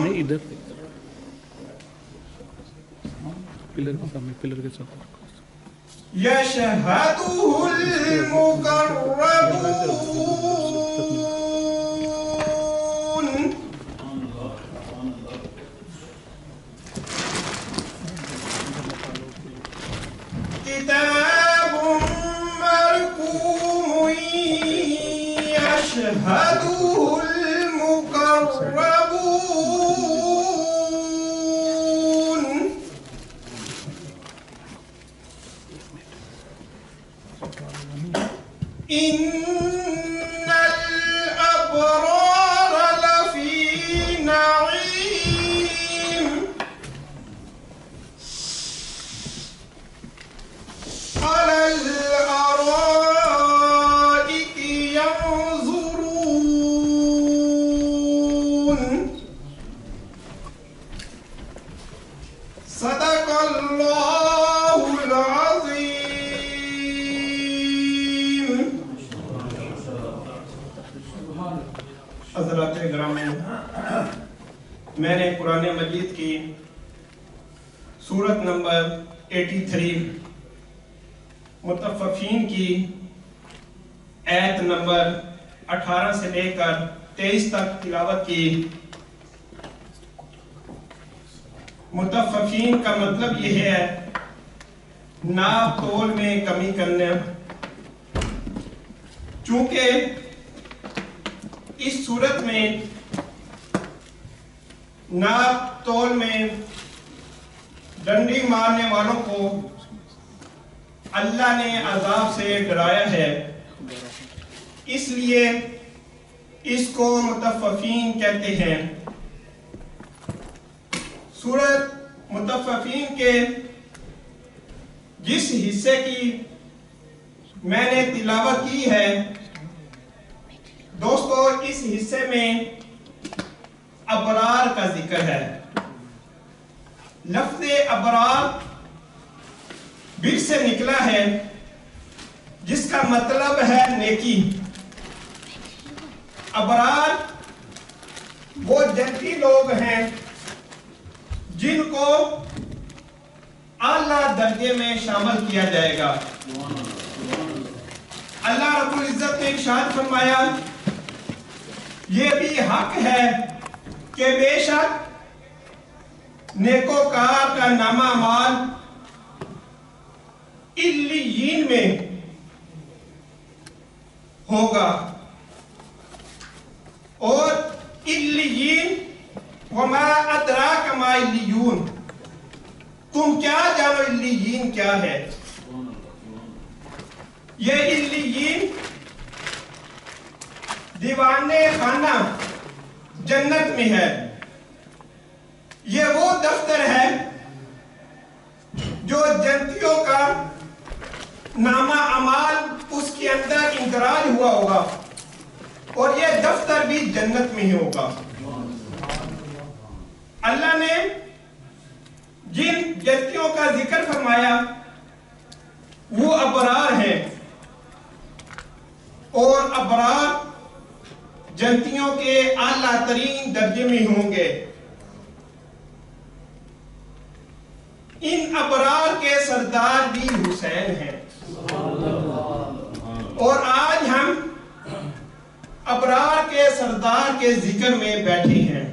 نہیں ادھر پلر کے سامنے پلر کے ساتھ يشهده المقربون كتاب مرقوم يشهده المقربون إن الأبرار لفي نعيم على الأرائك ينظرون صدق الله العظيم. حضرات گرامی، میں نے قرآن مجید کی سورت نمبر 83 مطففین کی آیت نمبر 18 سے لے کر 23 تک تلاوت کی. مطففین کا مطلب یہ ہے ناپ تول میں کمی کرنا. چونکہ اس صورت میں ناپ تول میں ڈنڈی مارنے والوں کو اللہ نے عذاب سے ڈرایا ہے، اس لیے اس کو مطففین کہتے ہیں. سورۃ مطففین کے جس حصے کی میں نے تلاوت کی ہے دوستو، اس حصے میں ابرار کا ذکر ہے. لفظ ابرار بر سے نکلا ہے جس کا مطلب ہے نیکی. ابرار وہ جنتی لوگ ہیں جن کو اعلیٰ درجے میں شامل کیا جائے گا. اللہ رب العزت نے ارشاد فرمایا، یہ بھی حق ہے کہ بے شک نیکوکار کا نامہ اعمال علیین میں ہوگا. اور علیین وما ادراک ما علیون، تم کیا جانو علیین کیا ہے؟ یہ علیین دیوان خانہ جنت میں ہے. یہ وہ دفتر ہے جو جنتیوں کا نامہ اعمال اس کے اندر اندراج ہوا ہوگا، اور یہ دفتر بھی جنت میں ہی ہوگا. اللہ نے جن جنتیوں کا ذکر فرمایا وہ ابرار ہیں، اور ابرار جنتیوں کے اعلیٰ ترین درجے میں ہوں گے. ان ابرار کے سردار بھی حسین ہیں. اور آج ہم ابرار کے سردار کے ذکر میں بیٹھے ہیں.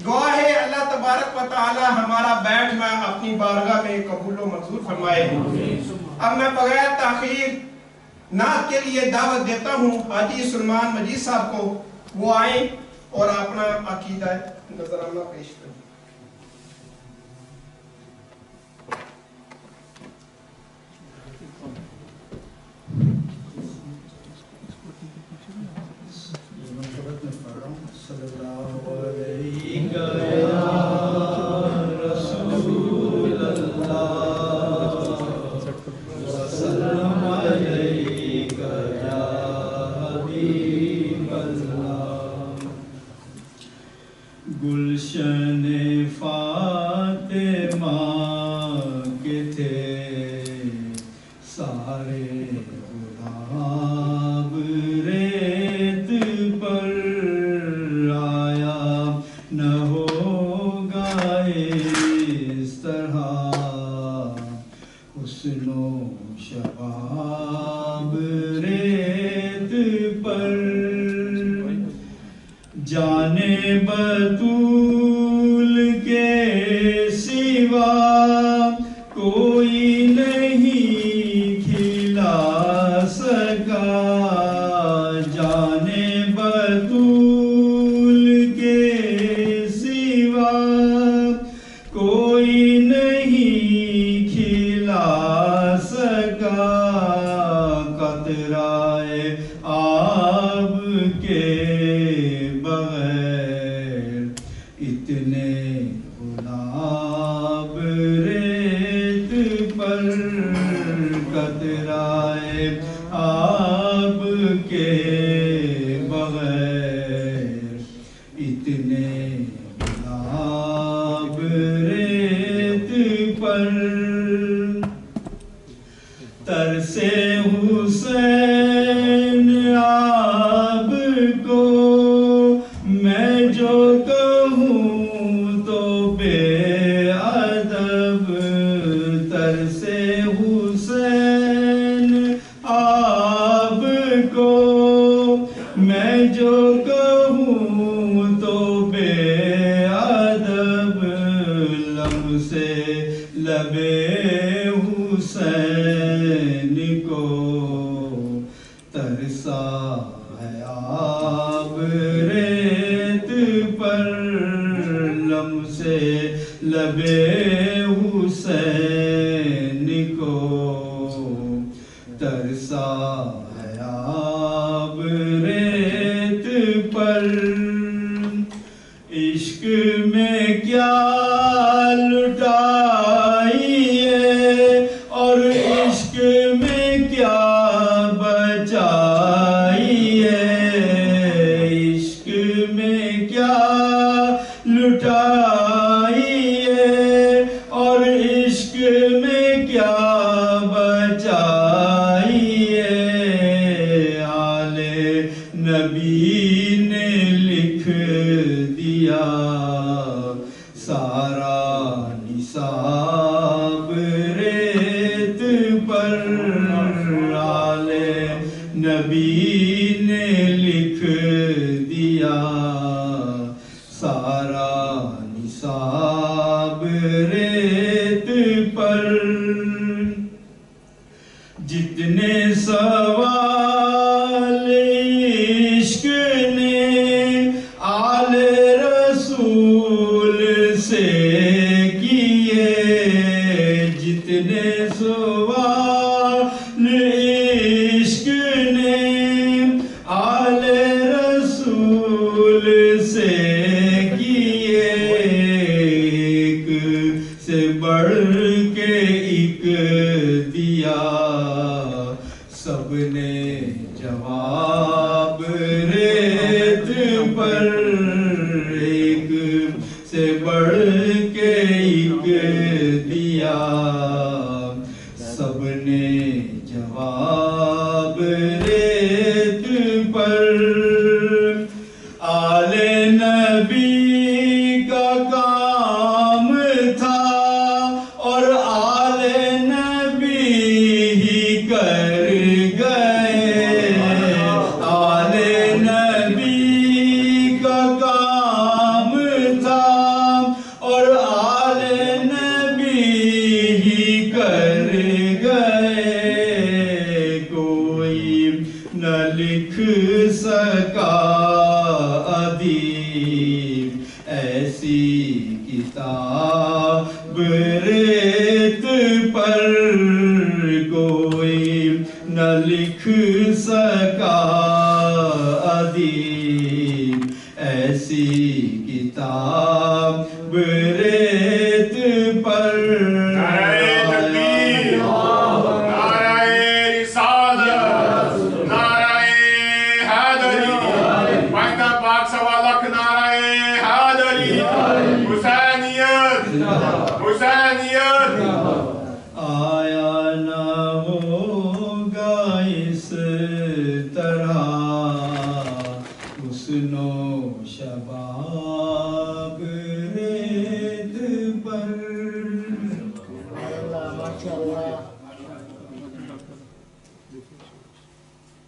دعا ہے اللہ تبارک و تعالی ہمارا بیٹھنا اپنی بارگاہ میں قبول و منظور فرمائے. اب میں بغیر تاخیر نعت کے لیے دعوت دیتا ہوں حاجی سلمان مجید صاحب کو، وہ آئیں اور اپنا عقیدہ نظرانہ پیش کریں. گلشن حسن و شباب ریت پر جانے بطول کے سوا کوئی نہیں کھلا سکا جانے بطول کے سوا کوئی نہیں کھلا سکا قطرۂ آب کے بغیر اتنے گلاب ریت پر قطرۂ آب کے بغیر اتنے گلاب ریت پر ترسے حسین آپ کو میں جو کہوں تو بے ادب ترسے حسین آپ کو میں جو کہوں تو بے ادب لمسے لبے حسین کو ترسا ہے آب ریت پر لمسے لبے حسین کو ترسا ہے آب ریت پر عشق میں کیا لٹائیے اور عشق میں کیا بچائیے عشق میں کیا لٹائیے اور عشق میں کیا بچائیے آل نبی نے لکھ دیا سارا نصاب ریت پر آل نبی نے لکھ دیا سارا نصاب ریت پر جتنے سوال عشق نے آل رسول سے کیے جتنے سوال عشق نے آل رسول سے کیے ایک سے بڑھ کے ایک دیا سب نے جواب ریت پر ایک سے بڑھ کے ایک دیا سب نے جواب ریت پر آل نبی کا کام تھا اور آل نبی ہی کر گئے آل نبی کا کام تھا اور آل نبی ہی کر گئے کوئی نہ لکھ سکا ادیب ایسی کتاب ریت پر کوئی نہ لکھ سکا ادیب ایسی کتاب ریت پر آیا نہ ہوگا اس طرح حسن و شباب ریت پر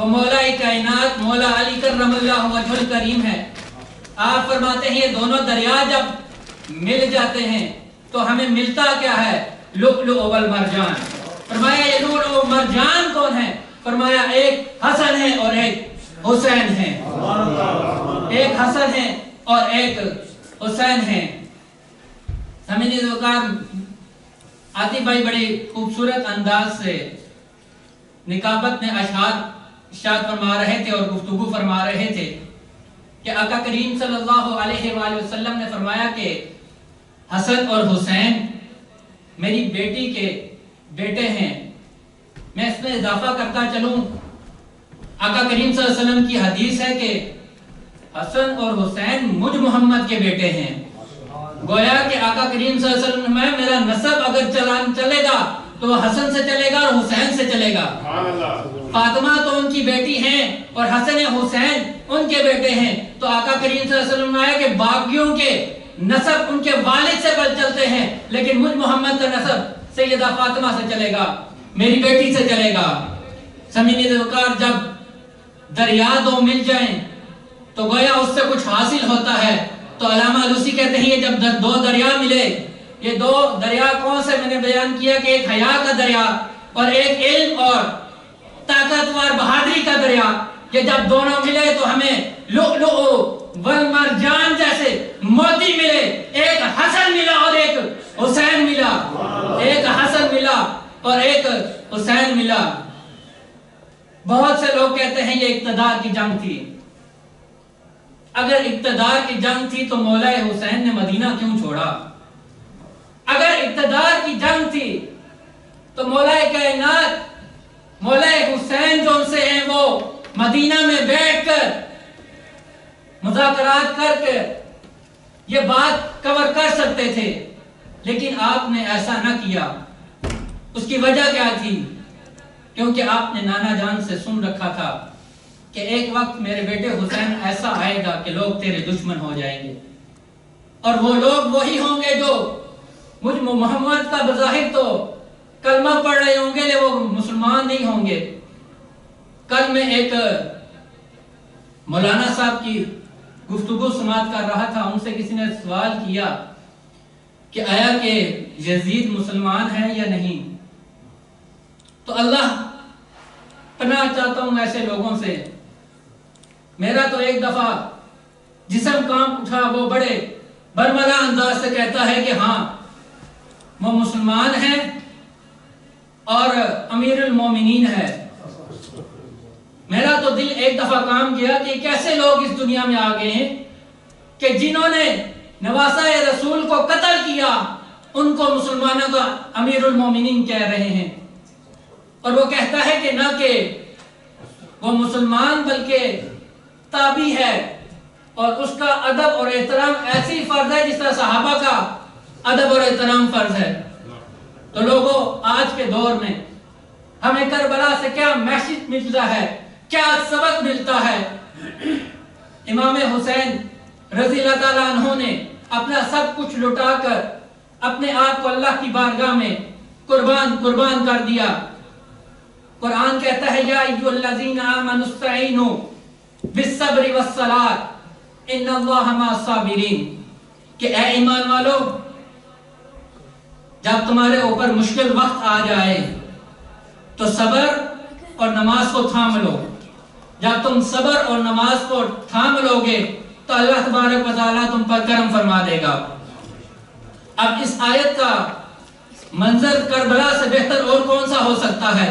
وہ مولا کائنات مولا علی کرم اللہ وجہل کریم ہے. آپ فرماتے ہیں یہ دونوں دریا جب مل جاتے ہیں تو ہمیں ملتا کیا ہے؟ لؤلؤ والمرجان. فرمایا یہ لؤلؤ و مرجان کون ہے؟ فرمایا ایک حسن ہے اور ایک حسین ہے. ایک حسن ہے اور ایک حسین ہے. سمجھنے دوکار عاطف بھائی بڑی خوبصورت انداز سے نکابت میں اشعار فرما رہے تھے اور گفتگو فرما رہے تھے کہ آقا کریم صلی اللہ علیہ وآلہ وسلم نے فرمایا کہ حسن اور حسین میری بیٹی کے بیٹے ہیں. میں اس میں اضافہ کرتا چلوں، آقا کریم صلی اللہ علیہ وسلم کی حدیث ہے کہ حسن اور حسین مجھ محمد کے بیٹے ہیں. گویا کہ آقا کریم صلی اللہ علیہ وسلم میں میرا نسب اگر چلے گا تو حسن سے چلے گا اور حسین سے چلے گا. فاطمہ تو ان کی بیٹی ہیں اور حسن حسین ان کے بیٹے ہیں. تو آقا کریم صلی اللہ علیہ وسلم نے کہ باقیوں کے نسب ان کے والد سے چلتے ہیں لیکن مجھ محمد کا نسب سیدہ فاطمہ سے چلے گا، میری بیٹی سے چلے گا. سمجھنے دوکار جب دریا دو مل جائیں تو گویا اس سے کچھ حاصل ہوتا ہے. تو علامہ علوسی کہتے ہیں یہ جب دو دریا ملے، یہ دو دریا کون سے میں نے بیان کیا کہ ایک حیا کا دریا اور ایک علم اور طاقتور بہادری کا دریا، یہ جب دونوں ملے تو ہمیں لؤلؤ والمرجان جیسے موتی ملے. ایک حسن ملا اور ایک حسین ملا. ایک حسن ملا اور ایک حسین ملا. بہت سے لوگ کہتے ہیں یہ اقتدار کی جنگ تھی. اگر اقتدار کی جنگ تھی تو مولا حسین نے مدینہ کیوں چھوڑا؟ اگر اقتدار کی جنگ تھی تو مولا کائنات مولا حسین جو ان سے ہیں وہ مدینہ میں بیٹھ کر مذاکرات کر کے یہ بات کور کر سکتے تھے، لیکن آپ نے ایسا نہ کیا. اس کی وجہ کیا تھی؟ کیونکہ آپ نے نانا جان سے سن رکھا تھا کہ ایک وقت میرے بیٹے حسین ایسا آئے گا کہ لوگ تیرے دشمن ہو جائیں گے اور وہ لوگ وہی ہوں گے جو مجھ محمد کا بظاہر تو کلمہ پڑھ رہے ہوں گے لیکن وہ مسلمان نہیں ہوں گے. کل میں ایک مولانا صاحب کی گفتگو سماعت کر رہا تھا، ان سے کسی نے سوال کیا کہ آیا کہ یزید مسلمان ہے یا نہیں؟ تو اللہ پناہ چاہتا ہوں ایسے لوگوں سے. میرا تو ایک دفعہ جسم کام اٹھا، وہ بڑے برملا انداز سے کہتا ہے کہ ہاں وہ مسلمان ہے اور امیر المومنین ہے. میرا تو دل ایک دفعہ کام کیا کہ کیسے لوگ اس دنیا میں آ گئے ہیں کہ جنہوں نے نواسہ رسول کو قتل کیا ان کو مسلمانوں کا امیر المومنین کہہ رہے ہیں. اور وہ کہتا ہے کہ نہ کہ وہ مسلمان بلکہ تابعی ہے اور اس کا ادب اور احترام ایسی فرض ہے جس طرح صحابہ کا ادب اور احترام فرض ہے. تو لوگوں آج کے دور میں ہمیں کربلا سے کیا میسج ملتا ہے، کیا سبق ملتا ہے؟ امام حسین رضی اللہ تعالیٰ عنہ نے اپنا سب کچھ لٹا کر اپنے آپ کو اللہ کی بارگاہ میں قربان کر دیا. قرآن کہتا ہے یا ایھا الذین آمنوا استعینوا بالصبر والصلاۃ ان اللہ مع الصابرین، کہ اے ایمان والو جب تمہارے اوپر مشکل وقت آ جائے تو صبر اور نماز کو تھام لو. جب تم صبر اور نماز کو تھام لو گے تو اللہ تبارک و تعالیٰ تم پر کرم فرما دے گا. اب اس آیت کا منظر کربلا سے بہتر اور کون سا ہو سکتا ہے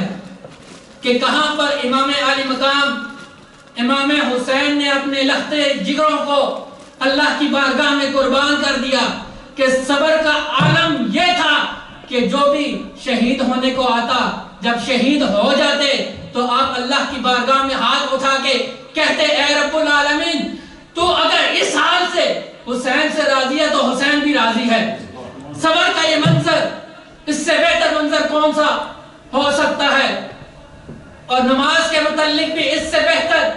کہ کہاں پر امام علی مقام امام حسین نے اپنے لختے جگروں کو اللہ کی بارگاہ میں قربان کر دیا. کہ صبر کا عالم یہ تھا کہ جو بھی شہید ہونے کو آتا جب شہید ہو جاتے تو آپ اللہ کی بارگاہ میں ہاتھ اٹھا کے کہتے اے رب العالمین تو اگر اس حال سے حسین سے راضی ہے تو حسین بھی راضی ہے. صبر کا یہ منظر اس سے بہتر منظر کون سا ہو سکتا ہے؟ اور نماز کے متعلق بھی اس سے بہتر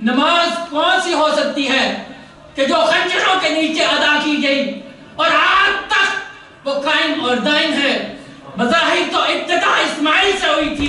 نماز کون سی ہو سکتی ہے کہ جو خنجروں کے نیچے ادا کی گئی اور آج تک وہ قائم اور دائم ہے. بظاہر تو ابتدا اسماعیل سے ہوئی تھی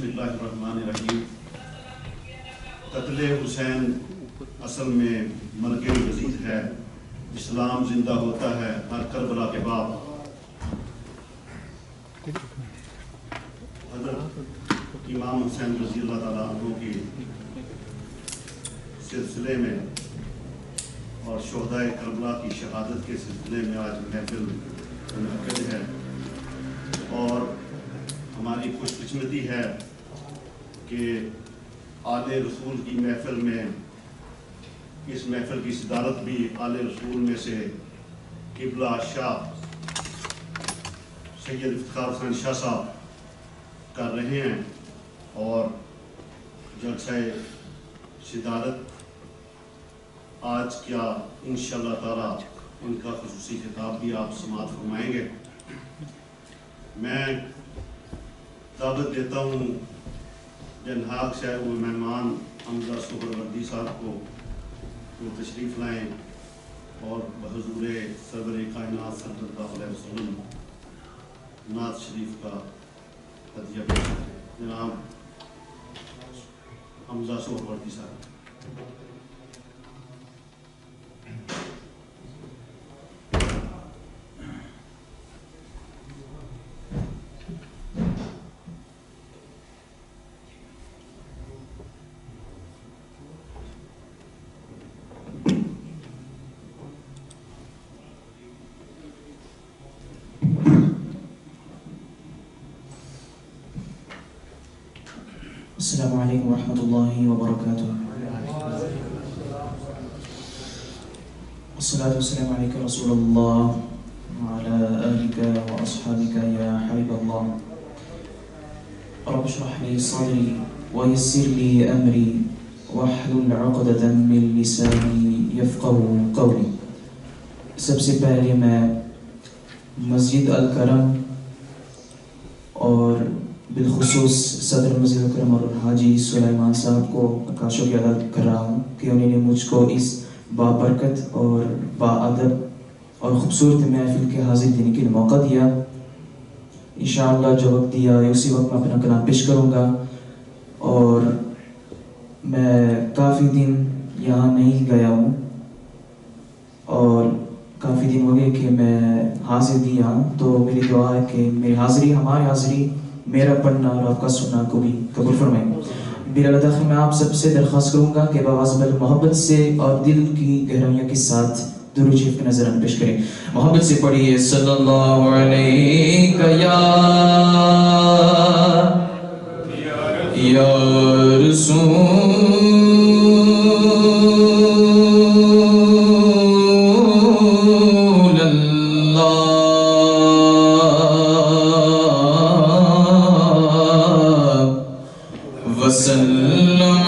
بسم اللہ الرحمن الرحیم. قتل حسین اصل میں مرگ یزید ہے. اسلام زندہ ہوتا ہے ہر کربلا کے بعد. حضرت امام حسین رضی اللہ تعالیٰ عنہ کی سلسلے میں اور شہدائے کربلا کی شہادت کے سلسلے میں آج محفل منعقد ہے، اور ہماری خوش قسمتی ہے کہ آل رسول کی محفل میں اس محفل کی صدارت بھی آل رسول میں سے قبلہ شاہ سید افتخار حسین شاہ صاحب کر رہے ہیں، اور جلسہ صدارت آج کیا انشاءاللہ تعالیٰ ان کا خصوصی خطاب بھی آپ سماعت فرمائیں گے. میں دعوت دیتا ہوں جنہاق سے وہ مہمان حمزہ سہروردی صاحب کو وہ تشریف لائیں اور بحضور سرور کائنات صلی اللہ علیہ وسلم نعت شریف کا ہدیہ پیش کریں. جناب حمزہ سہروردی صاحب. السلام علیکم ورحمۃ اللہ وبرکاتہ. والصلاة والسلام علیک رسول اللہ وعلى آلک واصحابک یا حبیب اللہ. رب اشرح لی صدری ویسر لی امری واحلل عقدۃ من لسانی یفقهوا قولی. سب سے پہلے میں مسجد الکرم اور بالخصوص صدر مسجد الکرم اور حاجی سلیمان صاحب کو کا شکریہ ادا کر رہا ہوں کہ انہوں نے مجھ کو اس بابرکت اور باادب اور خوبصورت محفل کے حاضر دینے کے لیے موقع دیا. انشاءاللہ جو وقت دیا ہے اسی وقت میں اپنا کلام پیش کروں گا. اور میں کافی دن یہاں نہیں گیا ہوں اور کافی دن ہو گئے کہ میں حاضر دیا ہوں، تو میری دعا ہے کہ میری حاضری ہماری حاضری میرا پڑھنا اور آپ کا سننا کو بھی قبول فرمائیں. بلا داخل میں آپ سب سے درخواست کروں گا کہ بآواز بلند محبت سے اور دل کی گہرائیوں کے ساتھ درود شریف کے نظرانہ پیش کریں. محبت سے پڑھیے صلی اللہ علیہ یا رسول وسلم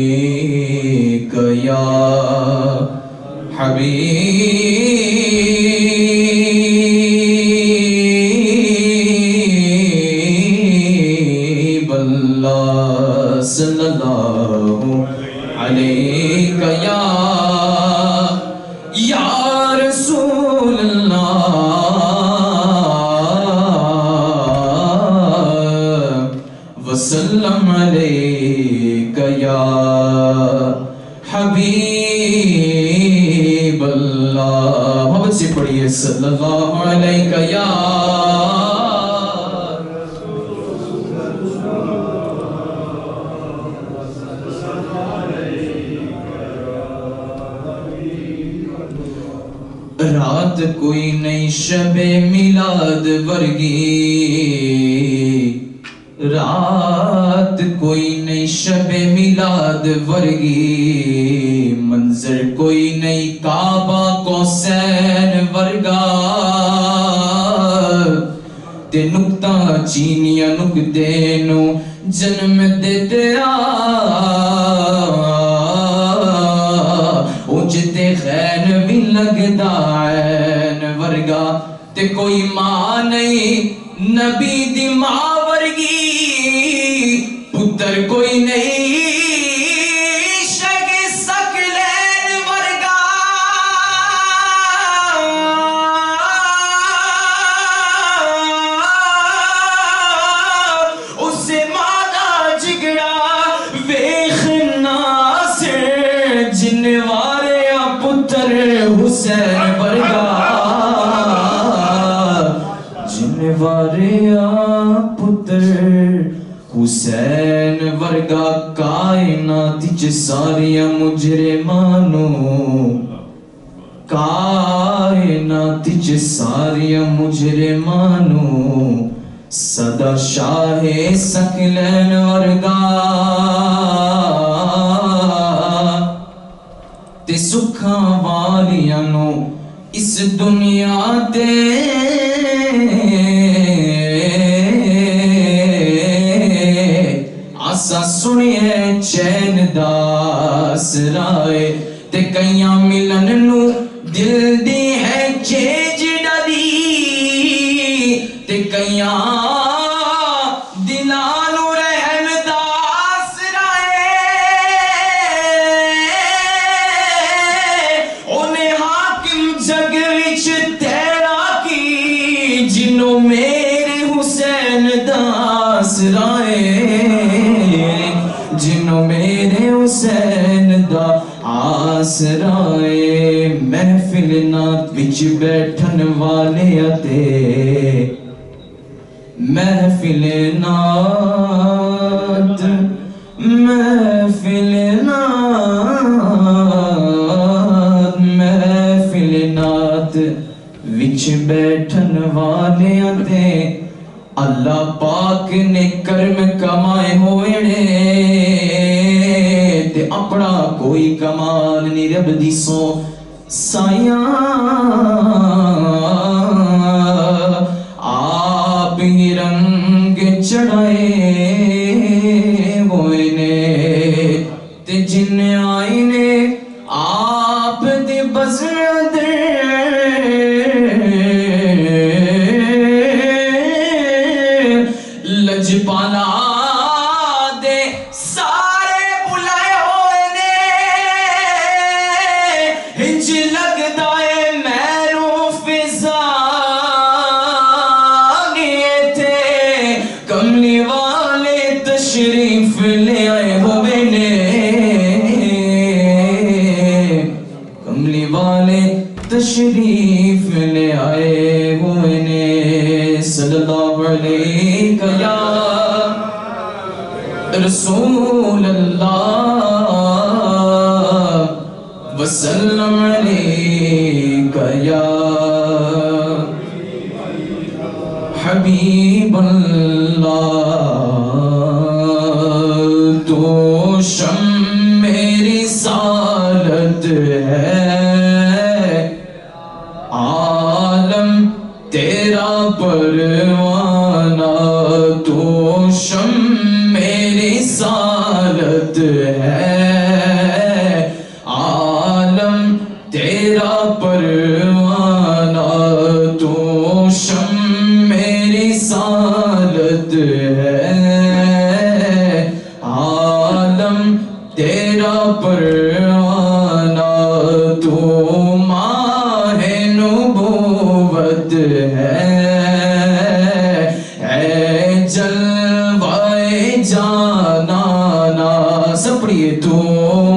علیک یا حبیب اللہ صلی اللہ علیک یا رسول اللہ وسلم علیک یا حبیب اللہ. محبت سے پڑھیے صلی اللہ علیہ یا رات کوئی نئی شب میلاد ورگی، رات کوئی نئی شب میلاد ورگی، منظر کوئی نئی کعبہ کوسین ورگا، تے نکتہ چینیا نکتے نو جنم دے تیرا، اونچتے خین بھی لگدا عین ورگا، تے کوئی ماں نہیں نبی دی ماں ورگی، پتر کوئی نہیں شگ سکلین ورگا، جنوارے پتر حسین ورگا جنوارے پتر حسین ورگا کائنات چ ساریا مجرمانو کائنات چ ساریا مجرمانو صدا شاہ سکلین ورگا تے سکھاں والیاں نو اس دنیا تے آسا سنیے چین داس رائے تے کئیاں ملن نو دل دی ہے چیج ڈری تے کئیاں دلانو رحم داس رائے انہیں حاکم جگ وچ تیرا کی جنوں میرے حسین داس رائے جنوں میرے حسین دا آسرائے محفل نات وچ بیٹھن والے اتے محفل نات محفل نات وچ بیٹھن والے اتے اللہ پاک نے کرم کمائے ہوئے تے اپنا کوئی کمال نہیں رب دی سو سائیاں آپ ہی رنگ چڑھائے ہوئے نے تے جن آئی نے آپ دی بزر دے لجپالا دے سارے بلائے ہوئے نے ہنج لگ دائے میروں فضا گئے تھے کملی والے تشریف لے آئے ہوئے نے کملی والے تشریف لے آئے ہوئے نے صلی اللہ علیہ یا رسول اللہ وسلم علیکہ یا حبیب اللہ تو شمع رسالت ہے عالم تیرا پروانہ تو شمع رسالت ہے عالم تیرا پروانہ تو شمع رسالت ہے عالم تیرا پروانہ تو ماہ نبوت ہے اے جلوائے جانانا سپڑیے تو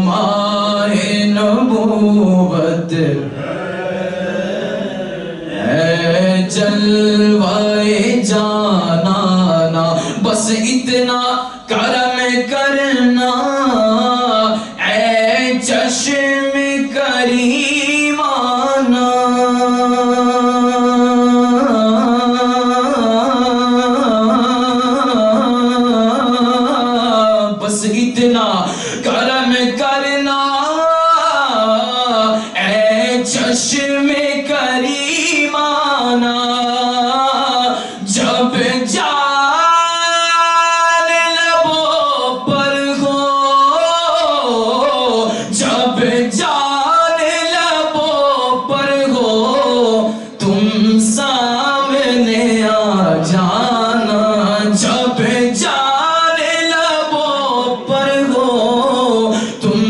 ماہ نبوت اے جلوائے جانانا بس اتنا کرم کرنا اے چشم کریمانہ بس اتنا کرم کرنا اے چشم کریمانہ جب جان لبوں پر ہو جب جان لبوں پر ہو تم سامنے آ جانا جب جان لبوں پر ہو تم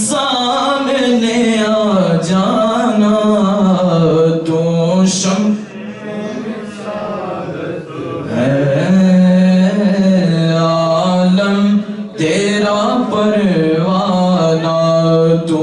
سامنے آ جانا تو شم عالم تیرا پروانہ تو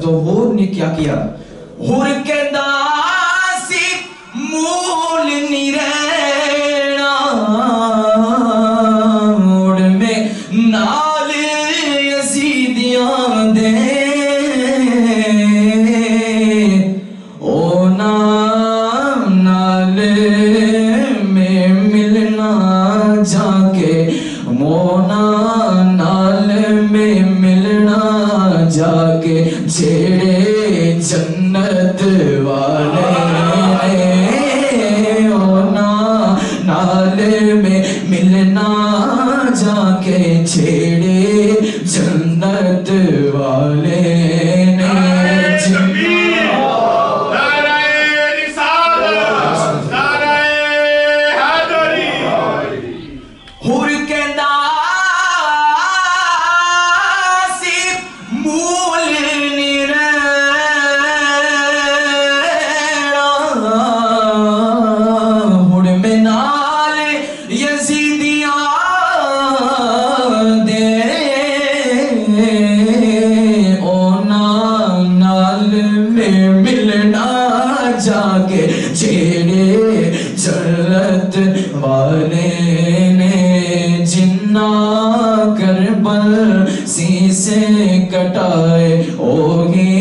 طرف. تو حور نے کیا کیا؟ حور کے داسی مول نہیں رہنا اڑ میں نال یزیدیاں دے او نال میں ملنا جا کے مونا نال میں ملنا جا کے جھیڑے جنت والے نال میں ملنا جا کے چھیڑے جنت والے نے. حور کے داسی مول نہیں رہنا حور میں نال یزیدیاں دے او نال میں ملنا جا کے چھیڑے جنت والے نے. جنا کربل سیسے کٹائے اوہی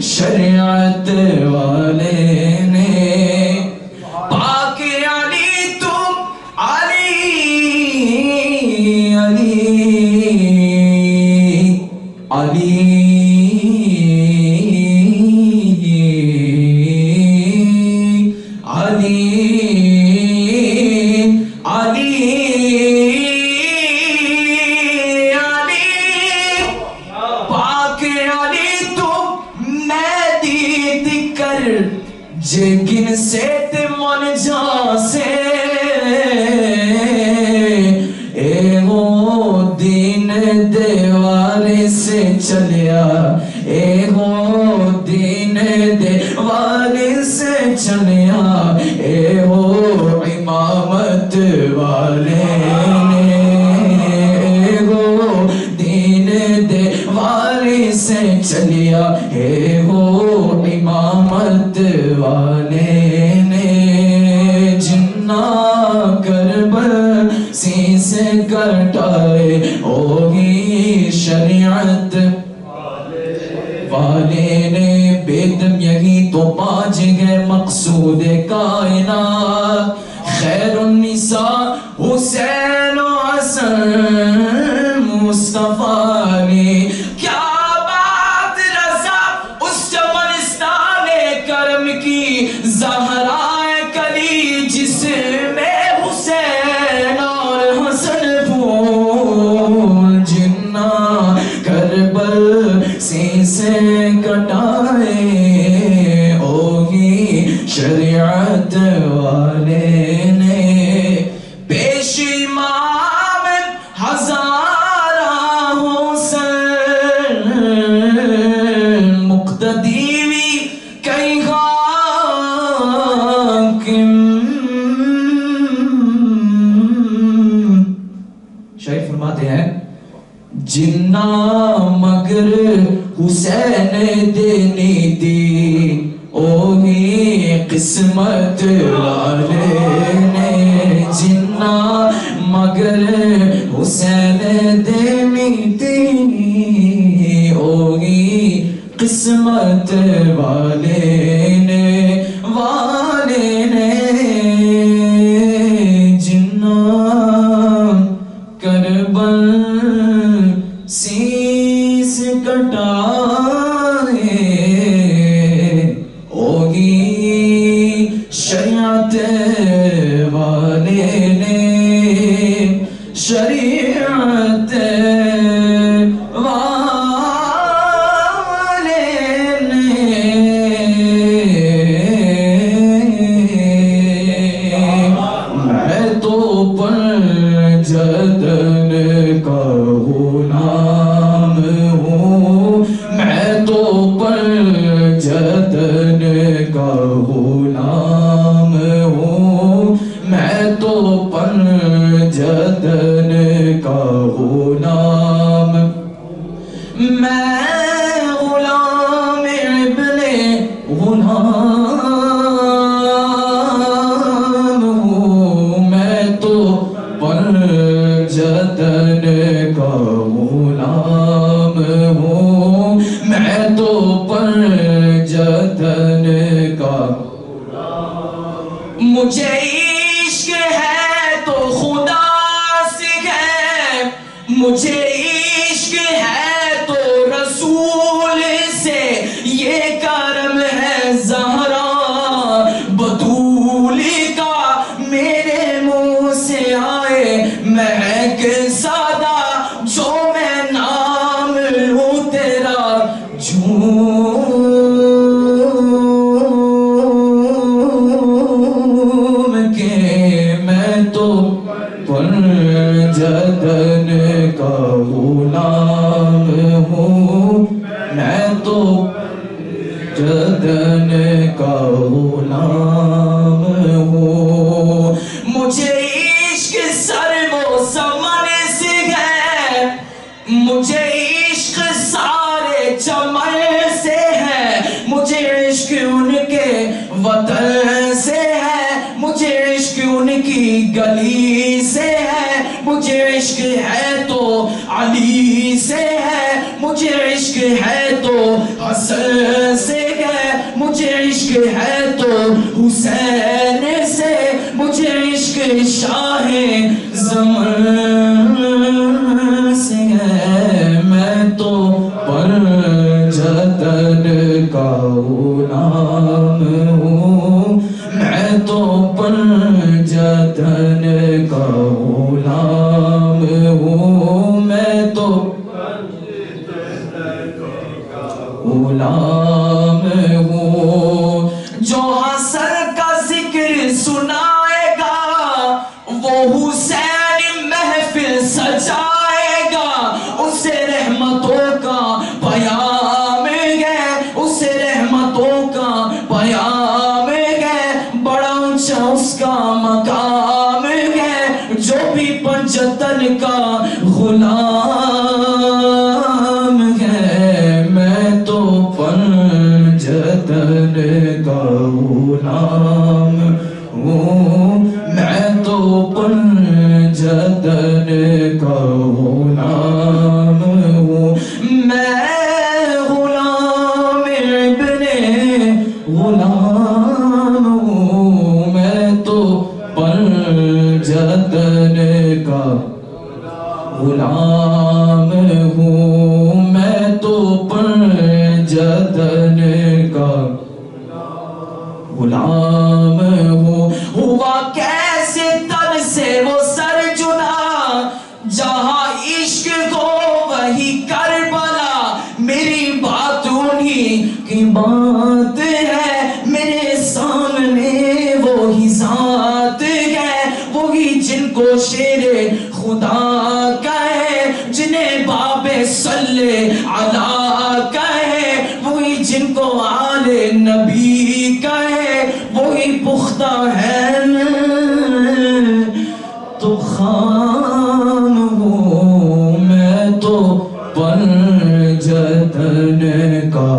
شریعت والے نے. پاک علی تم علی علی علی علی علی علی پاک علی تم میں دید کر جگن سے تمن جا سے اے وہ دین دیوارے سے چلیا اے وہ دین دیوارے سے چلیا اے وہ امامت والے نے اے وہ دین دیوارے سے چلیا اے وہ امامت والے نے. جنا کربل سیسے کٹائے اوہی شریعت والے نے. بیدم یہی تو پاج گئے مقصود کائنات خیر النساء حسین و حسن مصطفیٰ نے. کیا بات رضا اس چمنستان کرم کی زہرائے کلی جس میں حسین اور حسن پھول. جنا کربل سیسے کٹائے اوہی شریعت والے نے. پیش امام ہزارہ حسن مقتدی بھی کئی حاکم. شاعر فرماتے ہیں جنا مگر حسین دینی دی اوہی قسمت والے نے. جنا مگر حسین دینی دی اوہی قسمت والے نے جنا کربل سیس کٹائے اوہی شریعت والے نے. شریعت والے نے. میں تو پر جدن کا غلام ہوں میں تو پر جدن کا غلام ہوں میں تو پر جدن کا غلام میں غلام جدن کا مجھے عشق ہے تو خدا سے ہے مجھے عشق ہے تو رسول سے یہ کرم ہے زہرا بطولی کا میرے منہ سے آئے مہک سادہ جو میں نام لوں تیرا جھوم کے میں تو پر جدن کا غلام ہوں میں تو جدن کا غلام ہوں مجھے عشق سر و سمن سے ہے مجھے عشق سارے چمن سے ہے مجھے عشق ان کے وطن سے ہے مجھے عشق ان کی گلی سے ہے مجھے عشق ہے تو علی سے ہے مجھے عشق ہے تو حسن سے ہے مجھے عشق ہے تو حسین سے مجھے عشق شاہ زمان سے ہے میں تو پر جدن کا غلام ہوں میں تو پر جدن کا غلام ہوں میں تو غلام ہوں جو حسن کا ذکر سنائے گا وہ حسین محفل سجائے گا اسے رحمتوں کا پیام ہے اسے رحمتوں کا پیام ہے بڑا اونچا اس کا مقام ہے جو بھی پنجتن کا غلام ہے میں تو پنجتن کا غلام ہوں میں تو پنجتن کا غلام ہوں میں غلام ابن غلام ہوں میں تو پنجتن کا غلام ہوں میں تو پنجتن کا غلام ہوں ہوا کیسے تن سے وہ سر جنا جہاں عشق کو وہی کربلا میری بات انہی کی بات ہے میرے سامنے وہی ذات ہے وہی جن کو شیر خدا کہے جنہیں باب صلی علی کہے وہی جن کو آل نبی کہے وہی پختہ ہے تو خام ہوں میں تو پنجتن کا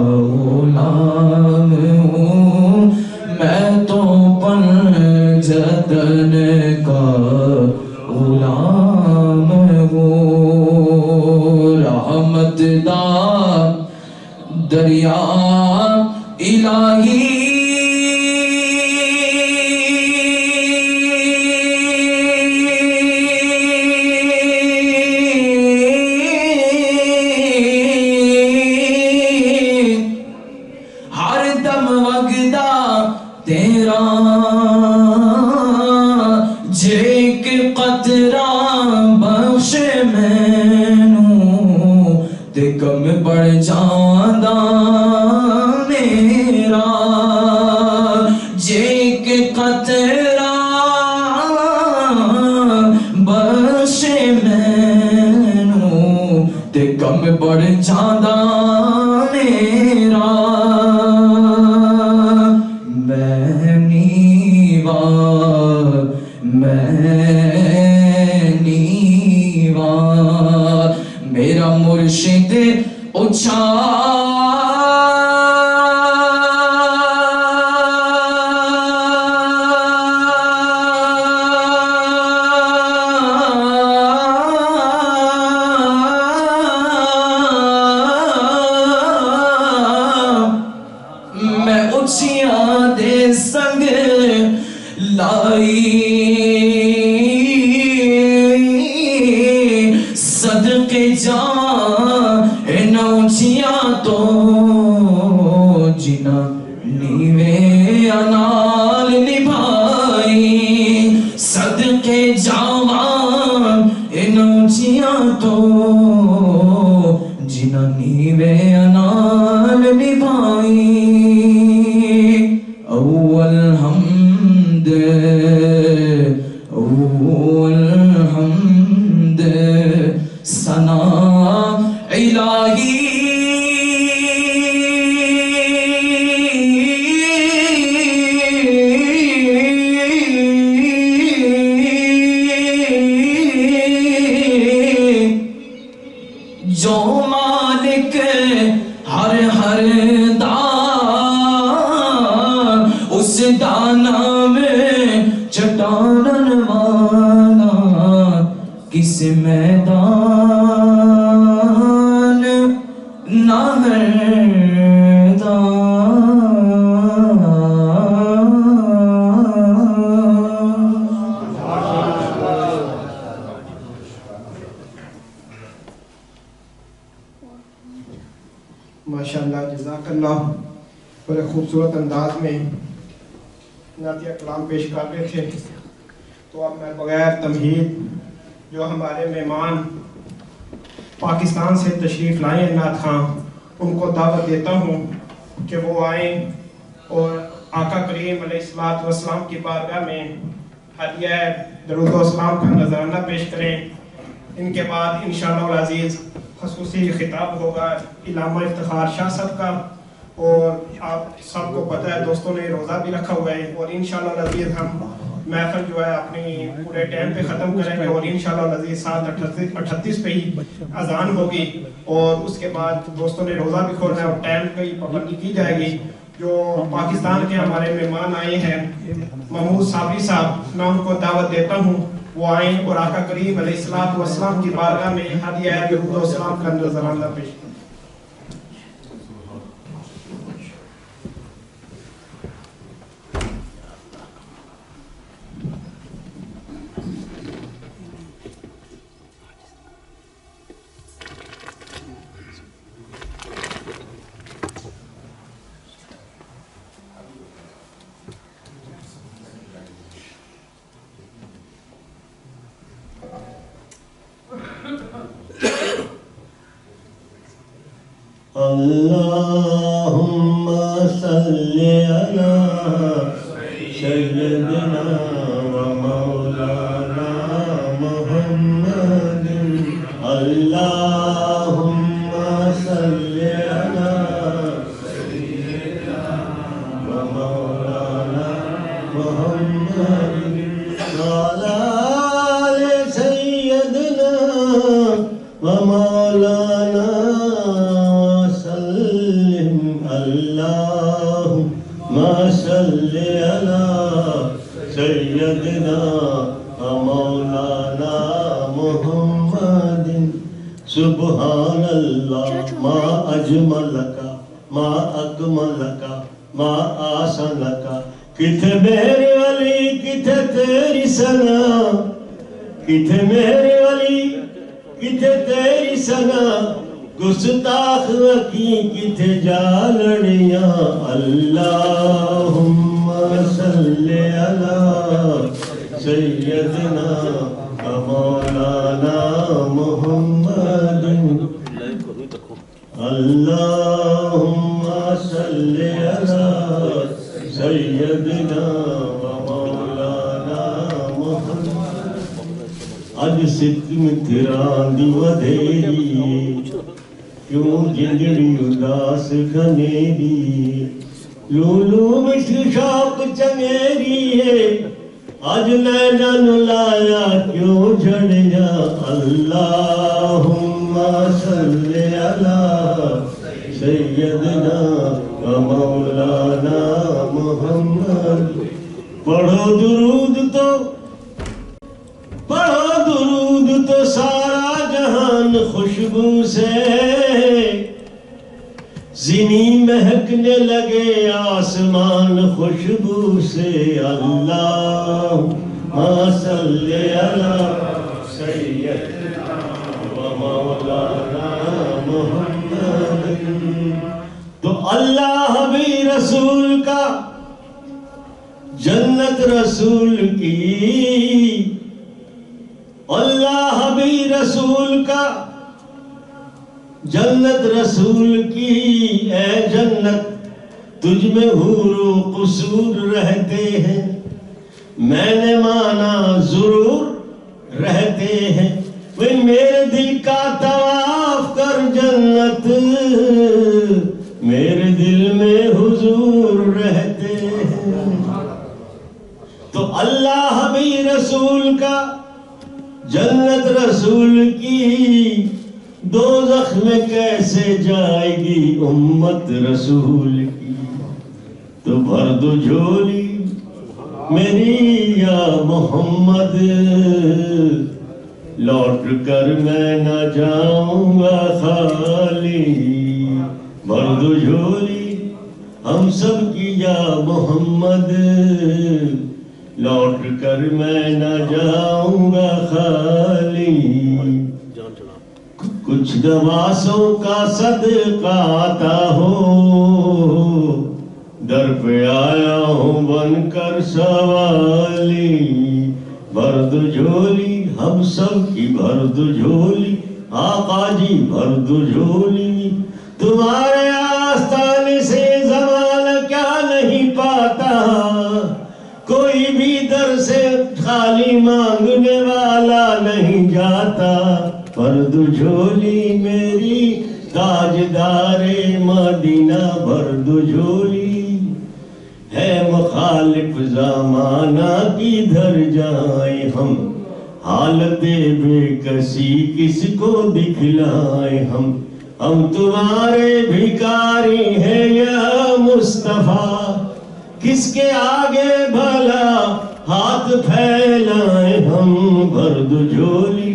غلام ہوں میں تو پنجتن کا غلام ہوں رحمت دا دریا الہی ہر دم وگدا تیرا جیک قطرہ بخش مینوں تے کم بڑھ جاندہ میرا جیک قطرہ بخش مینوں تے کم بڑھ جاندہ میرا میں نیوا میرا مرشد اچھا میں اچھیاں دے سنگ لائی صدقے جان اچھیاں تو جنا نیوے انال نبھائی صدقے جان اچھیاں تو جنا نیوے انال نبھائی اول حمد ثنا الہی جو مالک ہر ہر دان اس دانا میں چٹانن والا کس میدان نہ ماشاءاللہ جزاک اللہ بڑے خوبصورت انداز میں نعتیہ کلام پیش کر رہے تھے. تو اب میں بغیر تمہید جو ہمارے مہمان پاکستان سے تشریف لائے ہیں نعت خواں ان کو دعوت دیتا ہوں کہ وہ آئیں اور آقا کریم علیہ السلام کی بارگاہ میں ہدیہ درود و سلام کا نذرانہ پیش کریں. ان کے بعد انشاءاللہ العزیز خصوصی خطاب ہوگا علامہ افتخار شاہ صاحب کا. اور آپ سب کو پتہ ہے دوستوں نے روزہ بھی رکھا ہوا ہے اور انشاءاللہ العزیز ہم محفل جو ہے اپنی پورے ٹائم پہ ختم کریں گے اور انشاءاللہ العزیز 7:38 پہ ہی اذان ہوگی اور اس کے بعد دوستوں نے روزہ بھی کھولنا ہے اور ٹائم کی پابندی کی جائے گی. جو پاکستان کے ہمارے مہمان آئے ہیں محمود صابری صاحب میں ان کو دعوت دیتا ہوں وہ آئیں اور آقا کریم علیہ السلام کی بارگاہ میں ہدیہ درود و سلام کا نذرانہ پیش کریں. اللهم صل على سيدنا ومولانا محمد. اللهم صل على سيدنا ومولانا محمد وعلى آل سيدنا ومولانا اللهم صل على سيدنا مولانا محمد. سبحان اللہ ما اجملک ما اکملک ما آسنک. کتھے میرے ولی کتھے تیری سنا کتھے میرے ولی کتھے تیری سنا گستاخ کی کتھے جالڑیاں. اللہم صل علی سیدنا مولانا محمد. اللہم صل علی سیدنا مولانا محمد. اج ستم تیران دی ودھیری کیوں جنجڑی اداس گھنیری لولو مٹھ شوق چنگیری ہے آج نیجن لایا کیوں جھڑیا. اللہم صل علی سیدنا و مولانا محمد. پڑھو درود تو سارا جہان خوشبو سے زمین مہکنے لگے آسمان خوشبو سے اللہم صلی علی سیدنا و مولانا محمد. تو اللہ بھی رسول کا جنت رسول کی، اللہ بھی رسول کا جنت رسول کی. اے جنت تجھ میں حور و قصور رہتے ہیں، میں نے مانا ضرور رہتے ہیں. وہ میرے دل کا طواف کر جنت، میرے دل میں حضور رہتے ہیں. تو اللہ بھی رسول کا جنت رسول کی، دوزخ میں کیسے جائے گی امت رسول کی. تو بھر دو جھولی میری یا محمد، لوٹ کر میں نہ جاؤں گا خالی. بھر دو جھولی ہم سب کی یا محمد، لوٹ کر میں نہ جاؤں گا خالی. کچھ نواسوں کا صدقہ آتا ہو، در پہ آیا ہوں بن کر سوالی. بھر دو جھولی ہم سب کی، بھر دو جھولی آقا جی بھر دو جھولی. تمہارے آستانے سے زمانہ کیا نہیں پاتا، کوئی بھی در سے خالی مانگنے والا نہیں جاتا. بھر دو جھولی میری تاجدار مدینہ، بھر دو جھولی. ہے مخالف زمانہ کدھر جائیں ہم، حالت بے کسی کس کو دکھلائیں ہم. ہم تمہارے بھکاری ہیں یا مصطفیٰ، کس کے آگے بھلا ہاتھ پھیلائیں ہم. بھر دو جھولی